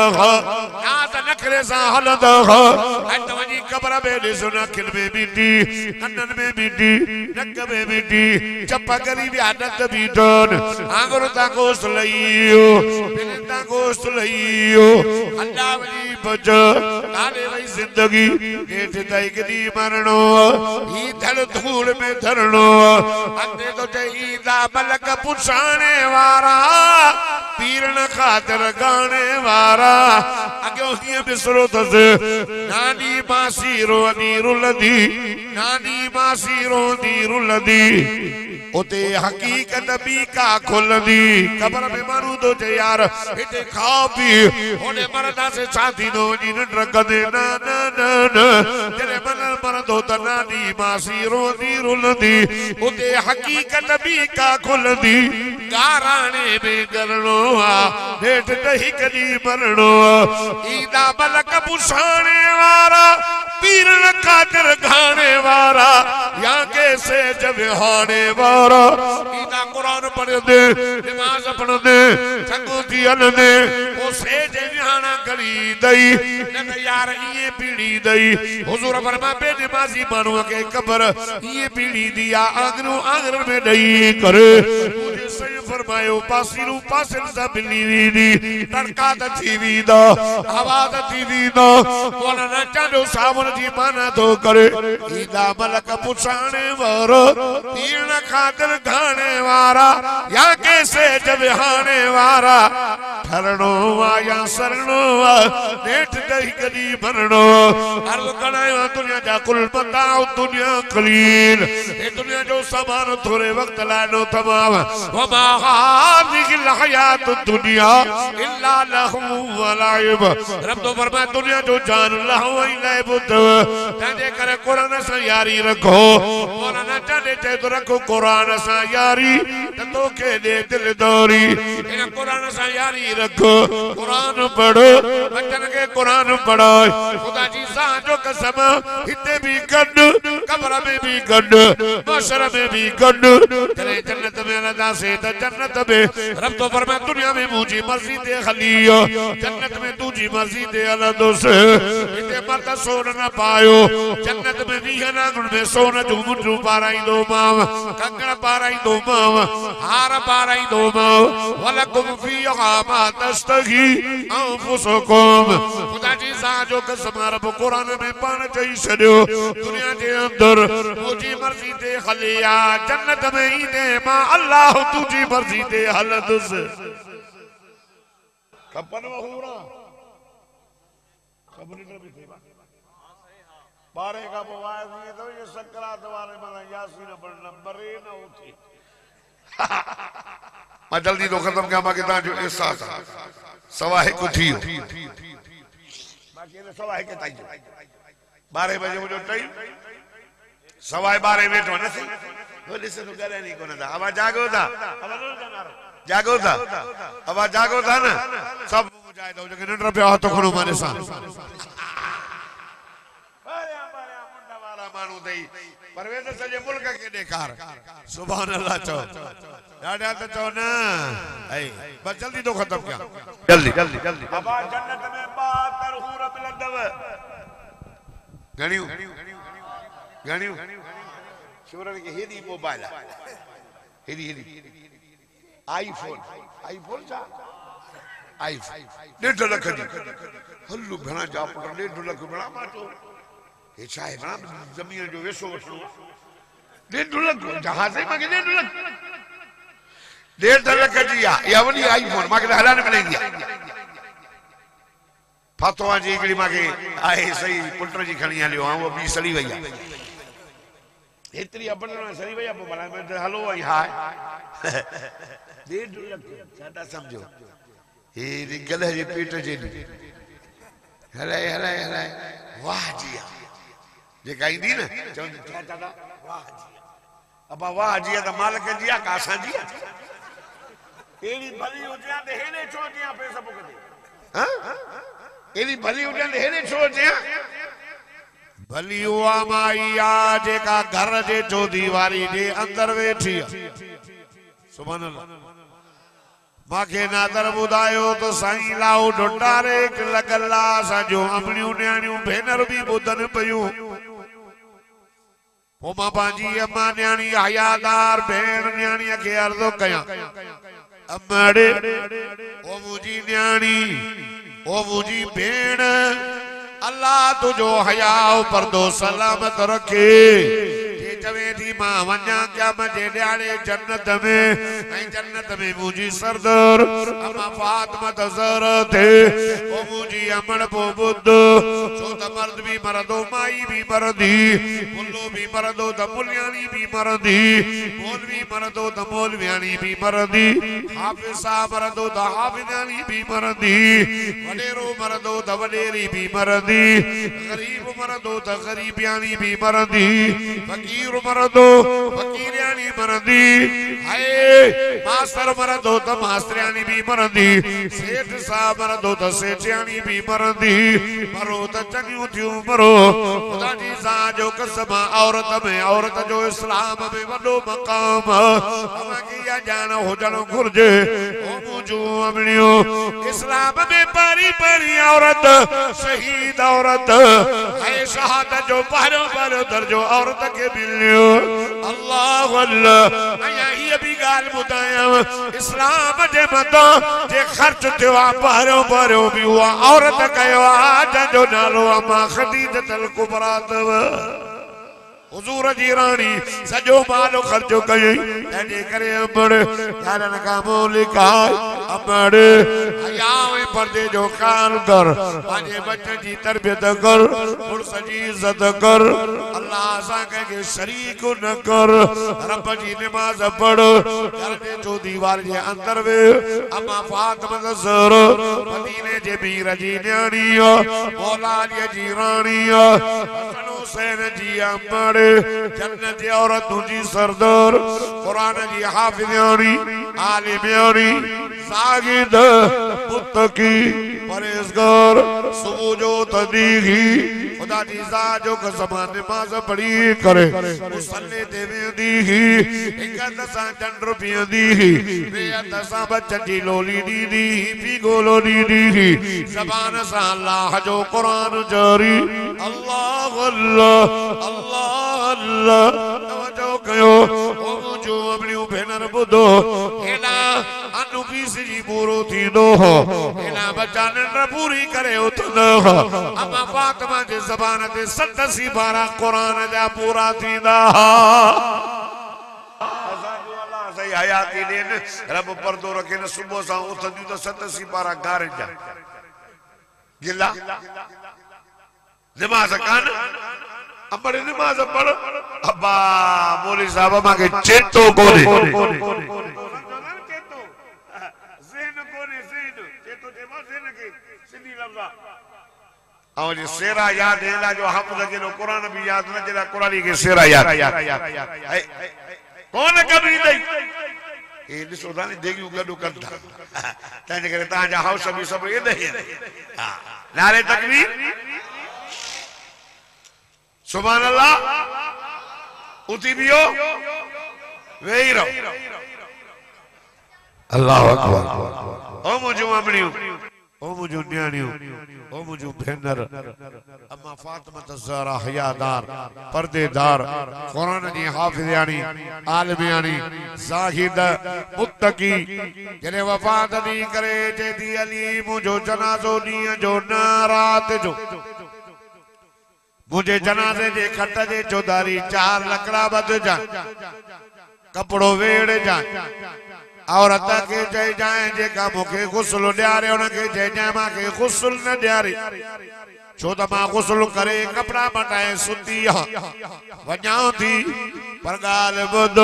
या त नखरे सा हलदा हट वनी कब्र में दिसना खिल में बीटी कन्नन में बीटी नक में बीटी चप्पा करी भी आदत बीटन आंगुर ता गोश्त लईयो बिनता गोश्त लईयो अल्लाह वली बच काले वही जिंदगी नेट तई कदी मरणो ही धड़ धूड़ में धरणो अंदे तो चईदा मलक पुछाने वारा पीरन खातिर गाने वारा अगो हिय बिसरो तस नानी मासी रोनी रुलदी नानी मासी रोनी रुलदी उते हकीकत भी का खुलदी कब्र में मारू तो यार इते खा पी होने मरदा से साथी नो जी न रखदे ना ना ना तेरे मन मरदो त नानी मासी रोनी रुलदी उते हकीकत भी का खुलदी गाराने में गरणो आ नेठ नहीं कदी मरणो ईदा मलक पुछाने वारा पीर न खातिर गाने वारा या कैसे जब हाने वारा ईदा कुरान पढ़ दे नमाज पढ़ दे संगो थी हल दे ओ से जे विहाना करी दई न यार ये पीड़ी दई हुजूर फरमा बे नमाजी मानो के कब्र ये पीड़ी दिया आगरो आगर में दई करे मुझे सही फरमायो पासिरू पासिल सा मिली वीदी तड़का त थी वीदा आवाज थी वीदा मौलाना चांदो सावन जी माना तो करे ईदा मलक पुछाने वारो तीन खातिर घाने वारा या कैसे जब हाने वारा ठरणो या सरनो नेठ दही कदी भरनो अर्ज कणायो दुनिया जा कुल बताओ दुनिया कलील ये दुनिया जो सामान थोड़े वक्त लानो तमाम वमा हादिहिल हयात दुनिया इल्ला लहू व लाइब रब तो फरमाए दुनिया जो जान लहू व लाइब तंजे करे कुरान से यारी रखो मौलाना चांदे चे तो रखो कुरान से यारी तो के दे दिल दौरी इन कुरान से यारी रखो कुरान पढ़ो बच्चन के कुरान पढ़ो खुदा जी साजो कसम हिते भी गड कब्र में भी गड महशर में भी गड तेरे जन्नत में रजा से तो जन्नत में रब तो फरमाए दुनिया में मुझी मर्जी दे खलियो जन्नत में तुझी मर्जी दे अलदो से इते मर्द सोन न पायो जन्नत में नी है ना गुण में सोन जो मुंडू पाराई दो माव कंगन पाराई दो माव हार पाराई दो माव वलकुम फीहा मा तस्तगी अंफुसुकुम खुदा जी साजो कसम रब कुरान में पान चई छड़ियो दुनिया के अंदर तुझी मर्जी दे खलिया जन्नत में ही दे मां अल्लाह तुझी मर्जी दे हलदस खपन वहूरा खबर न भी थे बारे का बवाज ये तो ये सकरात वाले मना यासीन पर नंबर ही ना उठी मैं जल्दी तो खत्म क्या मां जो एहसास सवाहे को थी बाकी ने सवाहे के ताई 12 बजे वो जो टाइम सवाए 12 मिनट होने से बोले से तो करे नहीं कोना था अब जागो था जागो था अब जागो था ना सब जाए दो जो नंबर पे हाथ तो खड़ो मारे सा मानू दई परवेज सजे मुल्क के देखार सुभान अल्लाह चो डाडा तो चो ना ऐ बस जल्दी तो खत्म क्या जल्दी जल्दी जल्दी अब जन्नत में बातर हूर मिलदव गणियो गणियो शिवरन के हेदी मोबाइल हेदी आईफोन सा आई 1.5 लाख हल्लू घणा जा पुट 1.5 लाख बड़ा माटो ये चाहे ना जमीन जो वेसो वठो 1.5 लाख जहाज में के 1.5 लाख 1.5 लाख जी या वनी आईफोन माके हलाने में नहीं दिया फातवा जी एकड़ी माके आए सही पुत्र जी खणी हलियो आ वो भी सड़ी वई एतरी अपन सड़ी वई अब भला में हलो आई हाय 1.5 लाख सादा समझो ये गले जे पेट जे हलाए हलाए हलाए वाह जी जे काईंदी न चवन क्या दादा वाह जी अब वाह जी त मालिक जी आ कासा जी एड़ी भली उठया ते हेने छो जिया पैसा पोके दे हां एड़ी भली उठया ते हेने छो जिया भली हुआ माईया जेका घर जे चौधी वारी जे अंदर वेठी सुभान अल्लाह माके नादर बुधायो तो साईं लाओ डोटारे लगला साजो अपनियूं न्याणियूं भेनर भी बुधन पयूं पोमा पांजी अम्मा न्याणी हयादार भेण न्याणी के अर्ज़ो कया अम्मड़े ओ मुजी न्याणी ओ मुजी भेण अल्लाह तुझो हयाओ पर्दो सलामत रखे चवे थी मां वन्या क्या मजे ड्याड़े जन्नत में मुझी सरदार अम्मा फातिमा तजर थे ओ मुझी अमड़ पो बुद्ध जो त मर्द भी मरदो माई भी मरदी मुल्लो भी मरदो त मुल्यानी भी मरदी मौलवी मरदो त मौलवियानी भी मरदी हाफिज साहब मरदो त हाफिजानी भी मरदी वडेरो मरदो त वडेरी भी मरदी गरीब मरदो त गरीबियानी भी मरदी फकीर मरदो फकीरियानी मरदी हाय मास्टर मरदो त मास्टरियानी भी मरदी सेठ साहब मरदो त सेठियानी भी मरदी मरो त चंगियूं थियूं मरो खुदा जी साजो कसम औरत जो इस्लाम में वडो मकाम अमकी या जान हुजण घुर्जे ओ मुजू अमणियो इस्लाम में परी परी औरत शहीद औरत है शहादत जो पहरो दर्जो औरत के मिलियो अल्लाह अल्लाह आया ये बि ॻाल्हि ॿुधायांव इस्लाम जे मथां जे ख़र्च थियो आहे पहिरियों पहिरियों बि उहा औरत कयो आहे जंहिंजो नालो अम्मा ख़दीजतुल कुबरा अथव हुजूर जी राणी सॼो माल ख़र्च कयईं तंहिंजे करे अमड़ यारनि खां मौलिक अमड़ हया ऐं पर्दे जो ख़्याल कर पंहिंजे बचनि जी तरबियत कर पुरुष जी इज़त कर अल्लाह सां कंहिंखे शरीक न कर रब जी नमाज़ पढ़ घर जे चौदीवार जे अंदर वे अम्मा फातिमा ज़हरा मदीने जे मीर जी न्याणी मौला अली जी राणी हसन हुसैन जी अमड़ जन्नत जी औरतों जी सरदार कुरान जी हाफिज़ानी आलिमानी सागिद मुत्तकी परहेज़गार सुबह जो तदीगी खुदा जी ज़ात जो कसम नमाज़ पढ़ी करे मुसल्ले ते वेंदी ही हिक हथ सां चंड पीअंदी ही ॿिए हथ सां बचनि जी लोली ॾींदी ही पीगो लोली ॾींदी ज़बान सां अल्लाह जो कुरान जारी अल्लाह अल्लाह अल्लाह अल्लाह तवज्जो कयो ओ मुंहिंजो अमलियूं भेनर ॿुधो हेॾा अनु पीस जी पूरो थींदो हो हेॾा बच्चा निंड पूरी करे उथंदो हो अम्मा फातिमा जे ज़बान ते 7 सिपारा कुरान जा पूरा थींदा असांजो अल्लाह सही हयाती ॾेन रब पर्दो रखे न सुबुह सां उथंदियूं त 7 सिपारा गारनि जा गिला नमाज़ कान अमड़ नमाज़ पढ़ अब्बा मौलवी साहब मांखे चेतो कोने और ये सेरा याद है ला जो हम लगे नो कुरान भी याद न जला कुरानी के सेरा याद कौन कभी नहीं ये दिसो दानी देगियो गडो करता तने करे ता जा हाउस भी सब ये नहीं हां नारे तकबीर सुभान अल्लाह उठी बियो वेही रहो अल्लाह अकबर ओ मुझो अमलियो ओ मुझो न्याणियो ओ मुझो भेनर अम्मा फातिमा ज़हरा हयादार पर्देदार कुरान जी हाफिज़ानी आलिमानी ज़ाहिद मुत्तकी जने वफात दी करे चेदी अली मुझो जनाज़ो ॾींहं जो न रात जो मुझे जनाज़े जे खट जे चौधारी 4 लकड़ा बध जा कपड़ो वेड़ जा औरत के चई जाए जेका मूंखे गुस्ल ॾियारे उनखे चई जाए मांखे गुस्ल न ॾियारे छो त मां गुस्ल करे कपड़ा मटाए सुती वञां थी पर ॻाल्हि ॿुध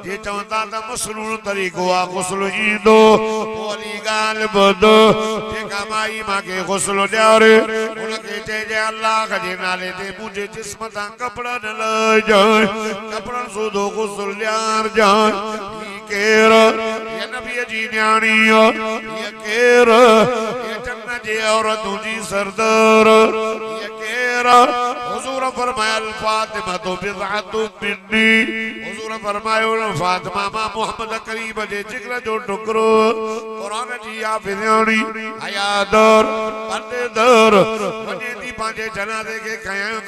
जे चवंदा त मसनून तरीक़ो आहे गुस्ल ईंदो पोली ॻाल्हि ॿुध जेका माई मांखे गुस्ल ॾियारे उनखे चइजे अल्लाह जे नाले ते मुंहिंजे जिस्म तां कपड़ा न लहिजाए कपड़नि सूधो गुस्ल ॾियार जाए केर ये नबी जी न्याणी ये केर ये जन्नत जी औरतों जी सरदार ये केर हुजूर फरमाया फातिमा तो बिज़अतु मिन्नी हुजूर फरमायो फातिमा मां मोहम्मद करीम जे जिगर जो टुकरो कुरान जी हाफिज़ानी हयादार पर्देदार वने दी पंहिंजे जनाज़े के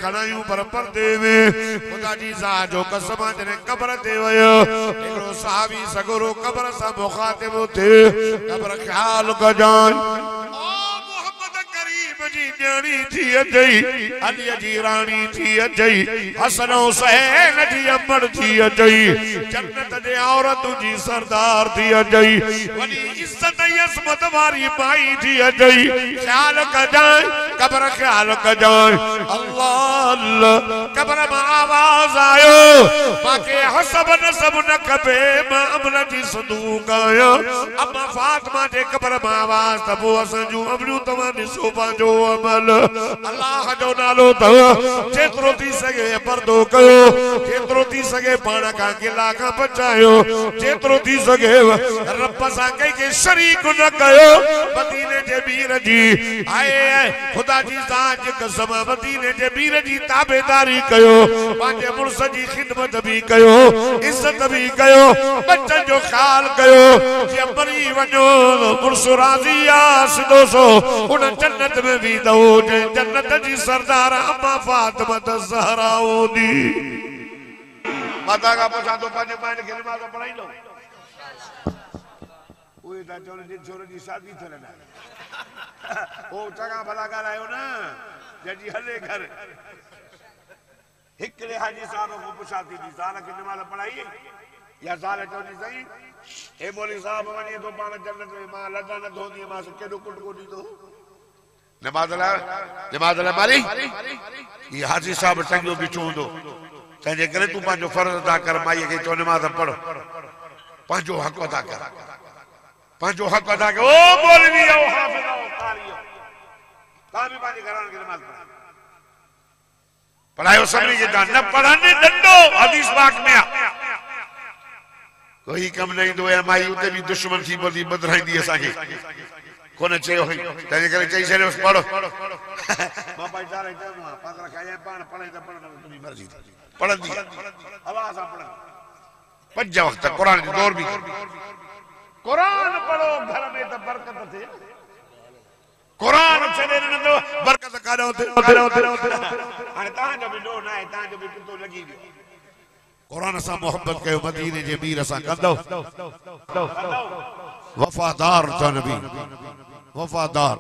खणायूं पर पर्दे में खुदा जी ज़ात जो कसम जने कब्र ते वयो हिकिड़ो सहाबी सगुरो कब्र सां मुखातिब थे कब्र ख्याल कजान जी न्याणी थी अजई अली जी रानी थी अजई हसन हुसैन जी अमड़ थी अजई जन्नत जे औरतों जी सरदार थी अजई वली इज्जत यसमत वारी माई थी अजई ख्याल कजाए कब्र ख्याल कजाए अल्लाह अल्लाह कब्र में आवाज आयो माके हसब नसब न खबे मां अमल जी सदूक आया अम्मा फातिमा जे कब्र में आवाज तबो असजू अमलू तवा ॾिसो पंहिंजो अमल अल्लाह जो नालो तव जेतिरो थी सके पर्दो कयो जेतिरो थी सके पाण खां गिला खां बचायो जेतिरो थी सके रब सां कंहिंखे शरीक न कयो मदीने जे मीर जी आए खुदा जी ज़ात जी कसम मदीने जे मीर जी ताबेदारी कयो पंहिंजे मुड़स जी खिदमत भी कयो इज्जत भी कयो बच्चन जो ख्याल कयो जे मरी वञो मुड़स राज़ी आहे सिधो सो उन जन्नत में भी दो जन्नत जी सरदार अम्मा फातिमा ज़हरा होदी माता का पूछा तो पंज माइन के नमाज पढ़ाई लो ओए ता चोरे जी छोरे जी शादी थले ना ओ चगा भला करायो ना जजी हले घर हिकड़े हाजी साहब को पूछा थी ज़ाल के नमाज पढ़ाई या ज़ाल चोनी सही ए मौलवी साहब वने तो पाण जन्नत में मां लडा न धोंदी मां केडो कुट कोडी तो नमाज ला मारी ये हाजी साहब चंगो बिचो हुंदो तंहिंजे करे तूं पंहिंजो फर्ज़ अदा कर माईअ खे चओ नमाज़ पढ़ पंहिंजो हक़ अदा कर पंहिंजो हक़ अदा कर ओ मौलवी ओ हाफ़िज़ ओ कारी तव्हां बि पंहिंजे घरान खे नमाज़ पढ़ायो सभिनी खे तव्हां न पढ़नि डंडो हदीस पाक में आहे कोई कम न ईंदो ऐं माई उते बि दुश्मन थी पवंदी बदिराईंदी असांखे कोन चयो हुई तंहिंजे करे चई छॾियोसि पढ़ो मां भाई चारे चवंदो आहियां पागल खाए पाण पढ़े त पढ़ तुंहिंजी मर्ज़ी पढ़ंदी हवा सां पढ़ 5 वक़्त क़ुर जो दौर बि क़ुरान पढ़ो घर में त बरकत थिए क़ुरान छॾे न दो बरकत काॾो थिए हाणे तव्हांजो बि ॾोह न आहे तव्हांजो बि पितो लॻी वियो क़ुरान सां मोहब्बत कयो मदीने जे मीर सां कंदो वफादार था नबी वफादार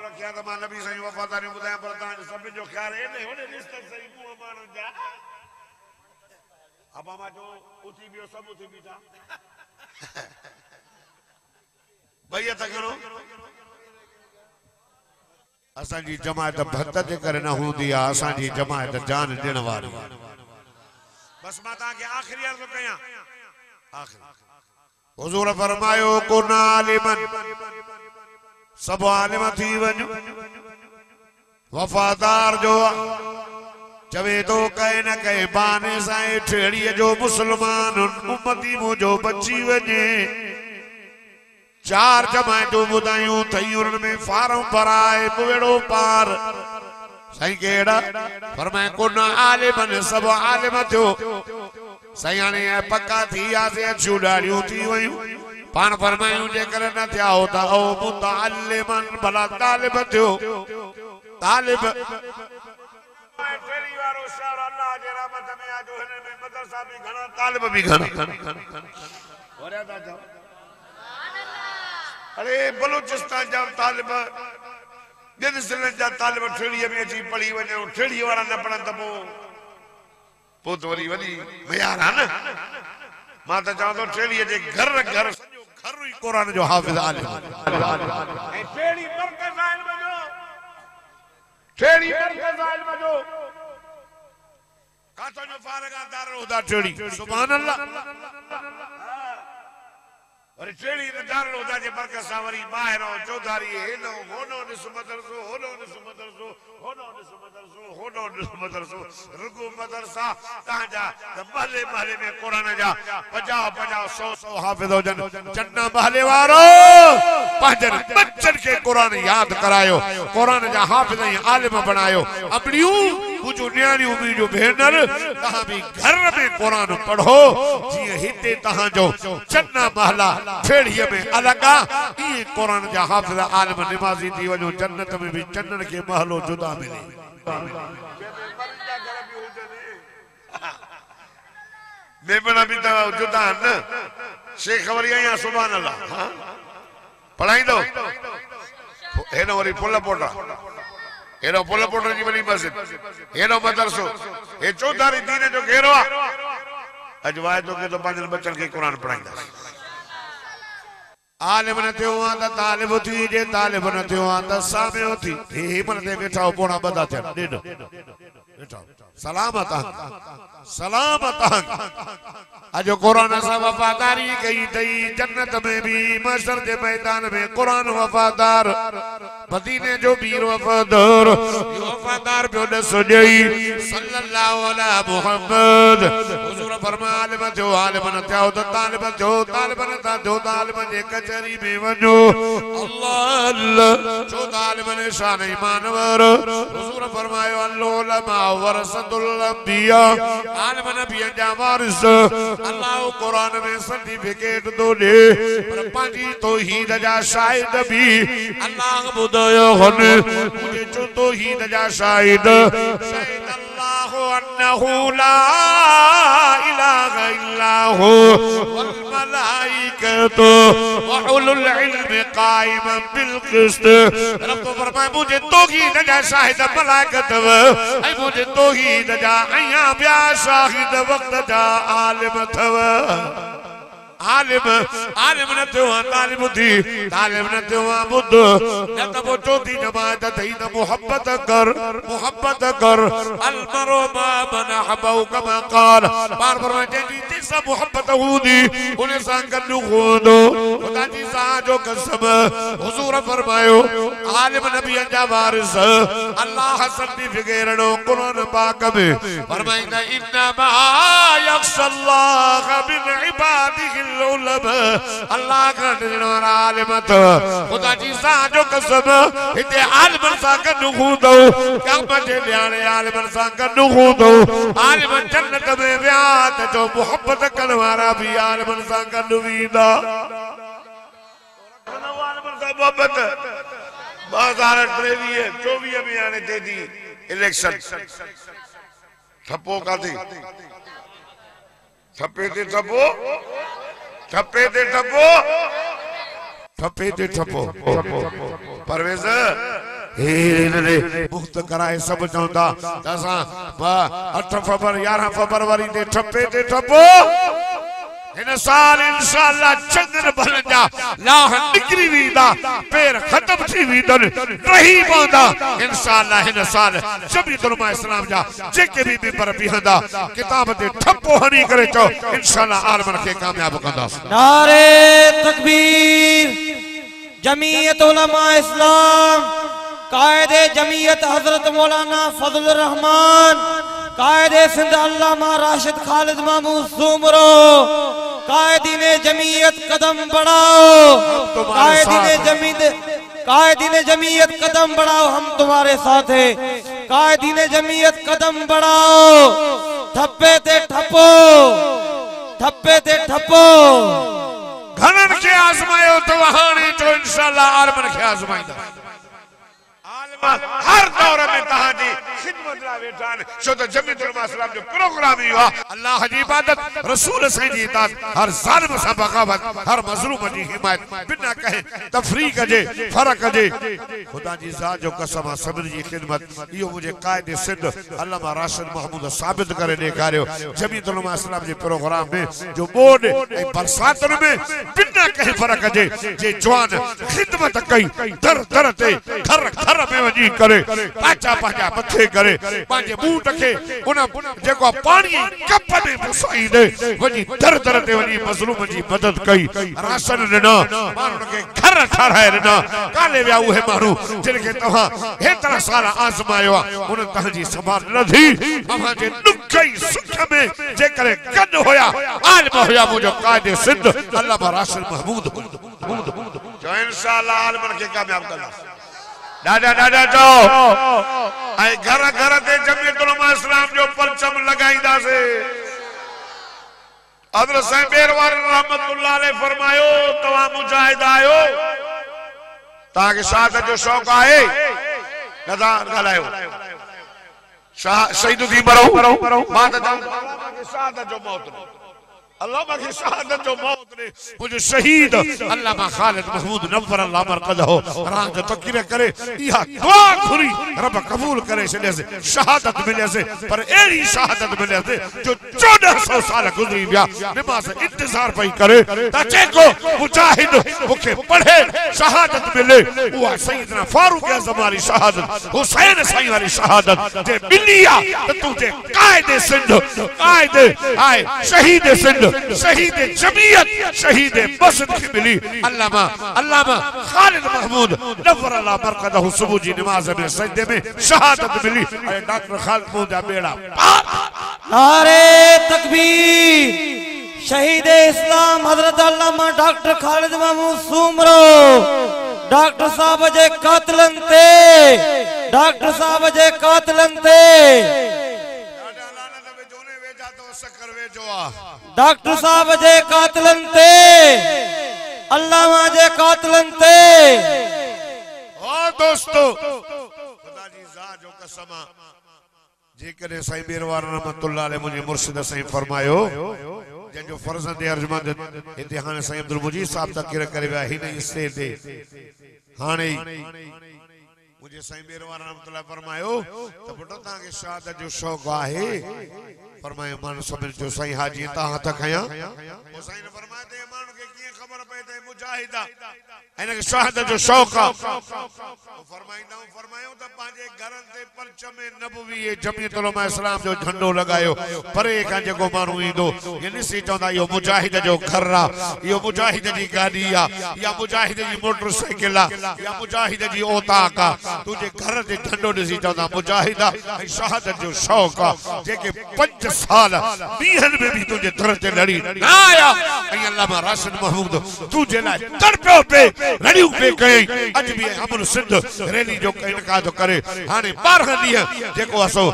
रखिया त मां नबी साईं वफादारी ॿुधायां पर तव्हांजो सभिनि जो ख़्यालु एॾे होॾे रिश्ते सही कुओं माण्हुनि जा अबा मां जो उथी वियो सभु उथी बीठा भई हथ खणो असांजी जमायत भत जे करे न हूंदी आहे असांजी जमायत जान ॾियण वारी बस मां तव्हांखे आख़िरी अर्ज़ु कयां हुज़ूर फरमायो कुन आलिमन सब आलिम थी वञो वफादार जो चवे तो कहे न कहे बहाने सां ठेड़ीअ जो मुसलमान उम्मती मुंहिंजो बची वञे 4 जमायतूं ॿुधायूं थई उन्हनि में फार्म भराए ॿेड़ो पार साईं केड़ा फरमाए कुन आलिमन सब आलिम थियो साईं हाणे पक्का थी वियासीं अछियूं ॾाढ़ियूं थी वयूं पाण फरमायूं जेकर न थिया हो त ओ मुतअल्लिमन भला तालिब थियो तालिब टेली वारो शहर अल्लाह जे रहमत में आ जो हिन में मदरसा भी घणा तालिब भी घणा वरिया था चओ अरे बलूचिस्तान जा तालिब ॿियनि ज़िलनि जा तालिब ठेड़ीअ में अची पढ़ी वञो ठेड़ी वारा न पढ़नि त पोइ त वरी वॾी मयार आहे न मां त चवां थो ठेड़ीअ जे घर घर सॼो घर ई क़ुरान जो हाफ़िज़ आलिम ऐं ठेड़ी मर्कज़ इल्म जो ठेड़ी मर्कज़ इल्म जो काथो जो फारग दारुल हुदा ठेड़ी सुभान अल्लाह अरे ठेड़ी दारुल हुदा जे बरकत सां वरी ॿाहिरि चौधारी हेॾो होॾो ॾिस मदरसो होॾो ॾिस मदरसो होॾो ॾिस मदरसो होॾो ॾिस मदरसो रुगो मदरसा तव्हांजा महले महले में क़ुरान जा 50-50 100 हाफ़िज़ हुजनि चन्ना महले वारो पंहिंजनि बच्चनि खे क़ुरान यादि करायो क़ुरान जा हाफ़िज़ ऐं आलिम बणायो अपड़ियूं मुझो न्याणियों मुझो भेनर तहां भी घर में कुरान पढ़ो जीअं हिते तहां जो चन्ना महला ठेड़ीअ में अलॻा इहे कुरान जा हाफ़िज़ आलिम निमाज़ी थी वञो जन्नत में भी चन्नन खे महलो जुदा मिले मेमना भी त जुदा न शेख वरी आया सुभान अल्लाह पढ़ाईंदो हेॾो वरी फुल पोटा हेरो पुल पोटर जी वॾी मस्जिद हेरो मदरसो हे चौधारी दीन जो घेरो आहे अॼु वाइदो कयो त पंहिंजनि बच्चनि खे क़ुरान पढ़ाईंदासीं आलिम न थियो आहे त तालिब थी जे तालिब न थियो आहे त सामियो थी हे मन ते वेठा हो पोणा ॿधा थियनि ॾेढ वेठा सलामत सलामत अॼु क़ुरान सां वफ़ादारी कई अथई जन्नत में भी महशर जे मैदान में क़ुरान वफ़ादार मदीने जो मीर वफ़ादार वफ़ादार पियो ॾस ॾेई सल्लल्लाहु अला मुहम्मद हुज़ूर फरमाया आलिम थियो आलिम न थियो त तालिब थियो तालिब न थियो तालिब जे कचहरी में वञो अल्लाह अल्लाह छो तालिब ने शान ईमानवर हुज़ूर फरमायो अल उलमा वरसतुल अंबिया आलिम नबी जा वारिस अल्लाह कुरान में सर्टिफिकेट दो दे पर पंहिंजी तौहीद जा शाहिद भी अल्लाह ॿुधायो हन मुझे जो तौहीद जा शाहिद शाहिद अल्लाह अन्नहु ला इलाहा इल्ला हु वल मलाइकतु व उलुल इल्म काइमन बिल क़िस्त। रब तो फरमाए मुझे तौहीद जा शाहिद मलाइकत व ऐ मुझे तौहीद जा अया ब्या शाहिद वक्त जा आलिम थव। आलिम आलिम न थियो तालिम थी तालिम न थियो बुद्ध न त वो चौथी जमात थई न मोहब्बत कर अलमरो मा मन हबऊ कमा क़ाल बार बार जी जिस मोहब्बत हुंदी उन सां गॾु हूंदो खुदा जी सां जो कसम हुजूर फरमायो आलिम नबी जा वारिस अल्लाह सर्टिफिकेट कुरान पाक में फरमाइंदा इन्नमा यख्शल्लाह मिन इबादिही अल्लाह का आलिम खुदा जी सां जो कसम हिते आलिम सां गॾु हूंदो क़यामत जे ॾियारे आलिम सां गॾु हूंदो। आलिम जन्नत में विया त जो मोहब्बत करण वारा भी आलिम सां गॾु वेंदा। आलिम सां मोहब्बत 2023-24 में हाणे थिए थी इलेक्शन। ठपो काथे ठपे ते ठपो ठपे ते ठपो ठपे ते ठपो परवेज़ मुक्त कराए सब चवंदा असां 8 फरवरी 11 फरवरी ते ठपे ते ठपो। इन साल इंशाअल्लाह चंदन भलन जा लाह निकरी वेंदा पैर खत्म थी वेंदन रही पवंदा इंशाअल्लाह। इन साल जमीयत उलमा इस्लाम जा जेके भी मेंबर बीहंदा किताब ते ठपो हणी करे चो इंशाअल्लाह आलमन के कामयाब कंदास। नारे तकबीर। जमीयत उलमा इस्लाम कायदे जमीयत हजरत मौलाना फजल रहमान कायदे सिंध अल्लामा राशिद खालिद महमूद सुमरो कायदीने जमीयत कदम बढ़ाओ कायदीने जमीयत कदम बढ़ाओ हम तुम्हारे साथ है। कायदीने जमीयत कदम बढ़ाओ ठप्पे ते ठप्पो ठप्पे ते ठप्पो। घणन के आजमायो तो हाणे जो इंशाअल्लाह आलमन के आजमाइंदा। हर दौर में तहांजी खिदमत ला वेठा छो त जमीयत उलमा इस्लाम जो प्रोग्राम ही अल्लाह जी इबादत रसूल साईं जी इताअत हर ज़ालिम सां बगावत हर मज़लूम जी हिमायत बिना कहे तफरीक जे फर्क जे खुदा जी ज़ात जो कसम सभिनी जी खिदमत इहो मुझे कायदे सिंध अल्लामा राशिद महमूद साबित करे ॾेखारियो। जमीयत उलमा इस्लाम जे प्रोग्राम में जो बोर्ड ऐं बरसातुनि में बिना कहे फर्क जे जवान खिदमत कई दर दर ते घर घर में वञी करे पाचा पाचा मथे करे पंहिंजे बूट खे उन जेको पाणी कप में पुसाई दे वञी दर दर ते वञी मज़लूम जी मदद कई राशन ॾिना माण्हुनि खे घर ठाराए ॾिना। काले विया उहे माण्हू जिनखे तव्हां हेतिरा साल आज़मायो आहे उन तव्हांजी संभाल न थी अव्हां जे दुख ऐं सुख में जेकॾहिं गॾु हुया आलिम हुया मुंहिंजो कायदे सिंध अल्लामा राशिद महमूद जो इंशाअल्लाह आलिमन खे कामयाब कंदासीं। दादा दादा जो ऐं घर घर ते जमीयत उलमा इस्लाम जो परचम लगाईंदासीं। हज़रत साईं बेरवार रहमतुल्लाह अलैह फरमायो तव्हां मुजाहिद आहियो तव्हांखे शहादत जो शौक़ आहे नथा ॻाल्हायो शहीद थी मरो मां त चवां शहादत जो मौत अल्लामा की शहादत जो मौत ने मुझे शहीद अल्लामा खालिद महमूद नव्वर अल्लाह मरकद हो राज तकीर करे या दुआ खुरी रब कबूल करे छले से शहादत मिले से पर एड़ी शहादत मिले से जो 1400 साल गुजरी गया नमाज इंतजार पई करे ताचे को मुजाहिद मुखे पढ़े शहादत मिले वो सैयदना फारूक आज़म वाली शहादत हुसैन साईं वाली शहादत जे मिलिया त तुझे कायदे सिंध कायदे आए शहीद सिंध शहीद जमीयत शहीद मस्जिद की मिली अल्लामा अल्लामा खालिद महमूद नव्वर अल्लाह मरकदहु सुबह जी नमाज में सजदे में शहादत मिली डॉक्टर खालिद महमूद बेड़ा नारे तकबीर। शहीद इस्लाम हजरत अल्लामा डॉक्टर खालिद महमूद सुमरो डॉक्टर साहब जे कातिलन ते डॉक्टर साहब जे कातिलन ते डॉक्टर साहब जे कातिलन ते अल्लामा जे कातिलन ते ओ दोस्तों खुदा जी ज़ात जो कसम जेकॾहिं साईं बेरवार रहमतुल्लाह अलैह मुंहिंजे मुर्शिद साईं फरमायो जंहिंजो फर्ज़ंद अर्जुमंद हिते हाणे साईं अब्दुल मुजीद साहब तक़रीर करे विया हिन हिस्से ते हाणे मुझे साईं बेरवार रहमतुल्लाह फरमायो त पुट तव्हांखे शहादत जो शौक़ आहे फरमायो मान सभिनि जो साईं हाजी तव्हां हथ खयां पोइ साईं ने फरमायो त माण्हू खे कीअं ख़बर पए त मुजाहिद आहे हिनखे शहादत जो शौक़ आहे फरमायूं त पंहिंजे घरनि ते परचम नबवी जमीयत उलमा इस्लाम जो झंडो लॻायो परे खां जेको माण्हू ईंदो ये ॾिसी चवंदा इहो मुजाहिद जो घर आहे इहो मुजाहिद जी गाॾी आहे या मुजाहिद जी मोटर साइकिल आहे या मुजाहिद जी औताक आहे तुंहिंजे घर ते झंडो ॾिसी चवंदा मुजाहिद आहे ऐं शहादत जो शौक़ आहे जेके 5 साल ॾींहंनि में बि तुंहिंजे दर ते लड़ी न आया ऐं अल्लामा राशिद महमूद तुंहिंजे लाइ तड़पियो पिए लड़ियूं पिए कयईं अॼु बि अमन सिंध रैली जो इनकाद करे हाणे 12 ॾींहं जेको असो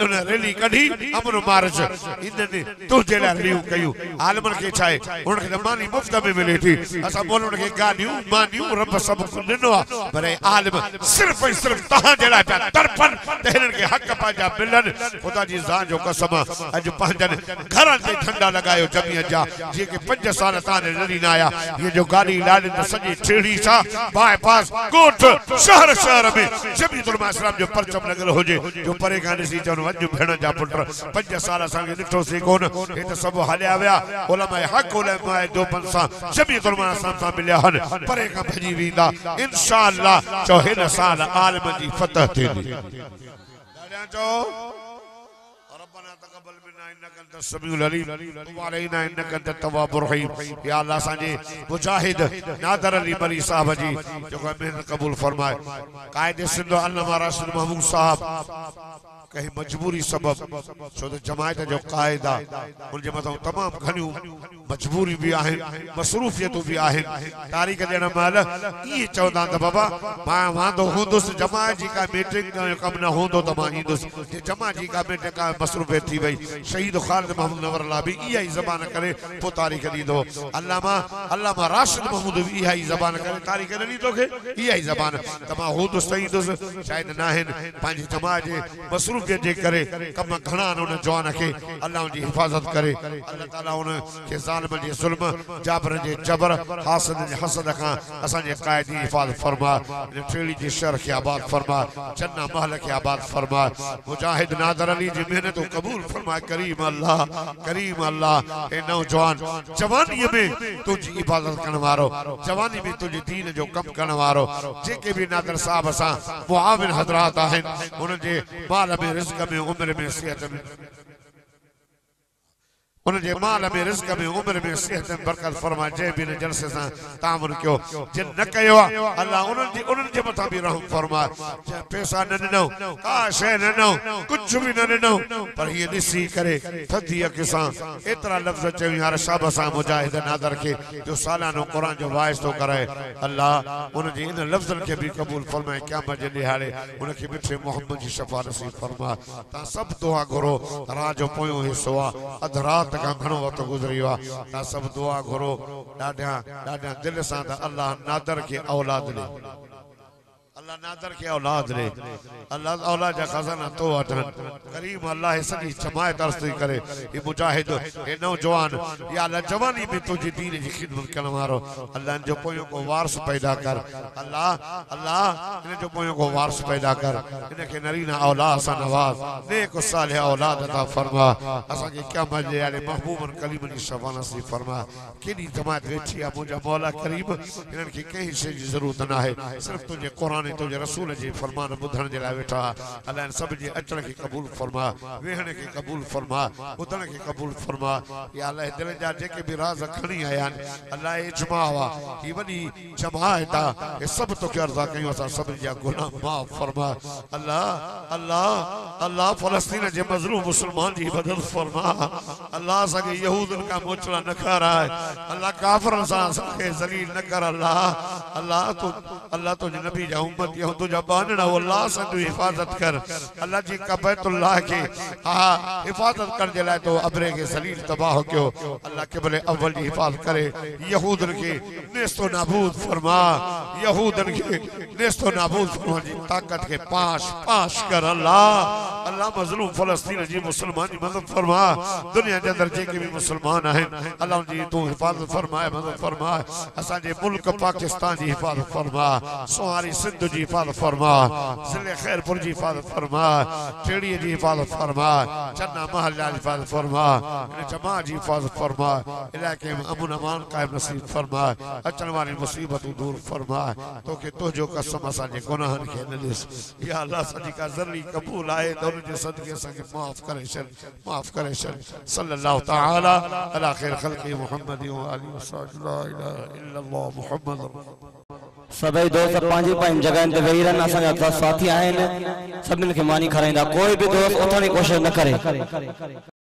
उन रैली कढी अमन मार्च इन्हनि तुंहिंजे लाइ लड़ियूं कयूं आलमनि खे छा आहे उनखे त मानी मुफ़्त में मिले थी असां बोलण खे गाॾियूं मानियूं रब सभु ॾिनो आहे पर आलम सिर्फ़ ऐं सिर्फ़ तव्हांजे लाइ पिया तड़पनि त हिननि खे हक़ पंहिंजा मिलनि ख़ुदा जी ज़ात जो कसम अॼु पंहिंजनि घरनि ते झंडा लॻायो जमीयत जा जेके 5 साल तव्हां लड़ी न आया ये जो गाड़ी लाॾनि त सॼी टेड़ी सा बाईपास कोट शहर शहर में जमीयत उलमा इस्लाम जो परचम लॻल हुजे जो परे खां ॾिसी चवनि वञ भेण जा पुट 5 साल असांखे ॾिठोसीं कोन हे त सभु हलिया विया उलमा हक़ उलमा दोपन सां जमीयत उलमा इस्लाम सां मिलिया आहिनि परे खां भॼी वेंदा इंशाअल्लाह चओ हिन साल आलम जी फतह थींदी चओ रब्बना तक़ब्बल मिन्ना इन्नका अंतस समीउल अलीम व अलैना इन्नका अंतत तव्वाबुर रहीम या अल्लाह असांजे मुजाहिद नादर अली मरी साहब जी जो मेहनत कबूल फरमाए कायदे सिंध अल्लामा राशिद महमूद साहब कहीं मजबूरी सबब छो तो जमायत जो कायदा उनके मथां तमाम घणियूं मजबूरी भी आहिनि मसरूफियतूं भी आहिनि तारीख़ ॾियण महिल इहे चवंदा त बाबा मां वांदो हूंदुसि जमायत जी का मीटिंग जो कमु न हूंदो त मां ईंदुसि जे जमा जी का मीटिंग का मसरूफियत थी वई शहीद ख़ालिद महमूद नवरल्लाह भी इहा ई ज़बान करे पोइ तारीख़ ॾींदो अल्लामा राशिद महमूद भी इहा ई ज़बान करे तारीख़ न ॾींदो खे इहा ई ज़बान त मां हूंदुसि त ईंदुसि शायदि न आहिनि पंहिंजी जमायत जे मसरूफियत जे करे कम घणा आहिनि उन जवान खे अल्लाह उनजी हिफ़ाज़त करे अल्लाह ताला उन खे ज़ालिम जे ज़ुल्म जाबर जे जबर हासिद जे हसद खां असांजे क़ाइद जी हिफ़ाज़त फरमा इन टेड़ी जे शहर खे आबाद फरमा जन्ना महल खे आबाद फरमा मुजाहिद नादर अली जी मेहनत कबूल फरमा करीम अल्लाह ए नौजवान जवानीअ में तुंहिंजी इबादत करण वारो जवानी में तुंहिंजे दीन जो कम करण वारो जेके भी नादर साहब सां मुआविन हज़रात आहिनि उन्हनि जे माल में रिज़्क़ में उम्र में सेहत में उनके माल में रिज़्क़ में उम्र में सेहत में बरकत फरमा जंहिं बि हिन जलसे सां तामुन कयो जिन न कयो आहे अल्लाह उन्हनि जे मथां बि रहम फरमा पैसा न ॾिनो का शइ न ॾिनो कुझु बि न ॾिनो पर हीअ ॾिसी करे थधी अखि सां एतिरा लफ़्ज़ चयूं यार शाबा सां मुजाहिद नादर खे जो सालानो क़ुरान जो वाइस थो कराए अल्लाह उनजे इन लफ़्ज़नि खे बि क़बूल फरमाए क़यामत जे ॾिहाड़े उनखे मिठे मोहम्मद जी शफ़ा नसीब फरमा तव्हां सभु दुआ घुरो रात जो पोयों हिस्सो आहे अधु रात का घणो वक़्तु गुज़रियो आहे सब दुआ घुरो ॾाढा दिल सां त अल्लाह नादर खे औलाद ॾे अल्लाह नादर के औलाद रे अल्लाह औलाद जा खजाना तो वठन करीम अल्लाह सॼी जमायत अर्ज़ थी करे ये मुजाहिद ये नौजवान या अल्लाह जवानी में तुझे दीन जी खिदमत करण वारो अल्लाह इन जो पोयों को वारिस पैदा कर अल्लाह इन जो पोयों को वारिस पैदा कर इनके नरीना औलाद सां नवाज नेक सालिह औलाद अता फरमा असा के क़यामत जे आले महबूबन कलीमन की शफ़ा नसीब फरमा केडी जमायत वेठी है मुझा मौला करीम इनन की कहीं शइ जी जरूरत ना है सिर्फ तुझे कुरान तुझे रसूल जी फरमान बुधण जे लाइ वेठा अल्लाह सब जे अचण के कबूल फरमा वेहण के कबूल फरमा बुधण के कबूल फरमा या अल्लाह दिल जा जेके भी राज खणी आया अल्लाह इजमा वा ही वडी जमायत ये सब तो के अर्ज़ा कयो असा सब जा गुनाह माफ फरमा अल्लाह फलस्तीन जे मजलूम मुसलमान जी मदद फरमा अल्लाह सके यहूदन का मोचला न करा अल्लाह काफरन सा सके जलील न कर अल्लाह तो नबी जा उम्मती हूं तुझा बानना अल्लाह से तू हिफाजत कर अल्लाह जी का बैतुल्लाह की हिफाजत कर जलाए तो अबरे के सलील तबाह क्यों अल्लाह के बले अव्वल की हिफाजत करे यहूदन की नेस्तो नाबूद फरमा यहूदन की नेस्तो नाबूद फरमा जी ताकत के पाश पाश कर अल्लाह अल्लाह मजलूम फलस्तीन जी मुसलमान जी मदद फरमा दुनिया के अंदर जेके भी मुसलमान हैं अल्लाह जी तू हिफाजत फरमाए मदद फरमाए असा जे मुल्क पाकिस्तान जी हिफाजत फरमा सोहारी सिंध जी हिफाजत फरमा जिले खैरपुर जी हिफाजत फरमा टेड़ी जी हिफाजत फरमा चन्ना महल जी हिफाजत फरमा जमा जी हिफाजत फरमा इलाके में अमन अमान कायम नसीब फरमा अचन वाली मुसीबत दूर फरमा तो के तो जो कसम असा जे गुनाहन के न दिस या अल्लाह सदी का जर्री कबूल आए दोनों जे सदके संग माफ करे शर सल्लल्लाहु तआला अला खैर खल्क़ी मुहम्मद व आलिहि वसल्लम ला इलाहा इल्लल्लाह मुहम्मद सभई दोस्त पांजी पांजी जगह ते वेही रहन असा साथी आहिन सभिन खे मानी खराईंदा कोई भी दोस्त उथण जी कोशिश न करे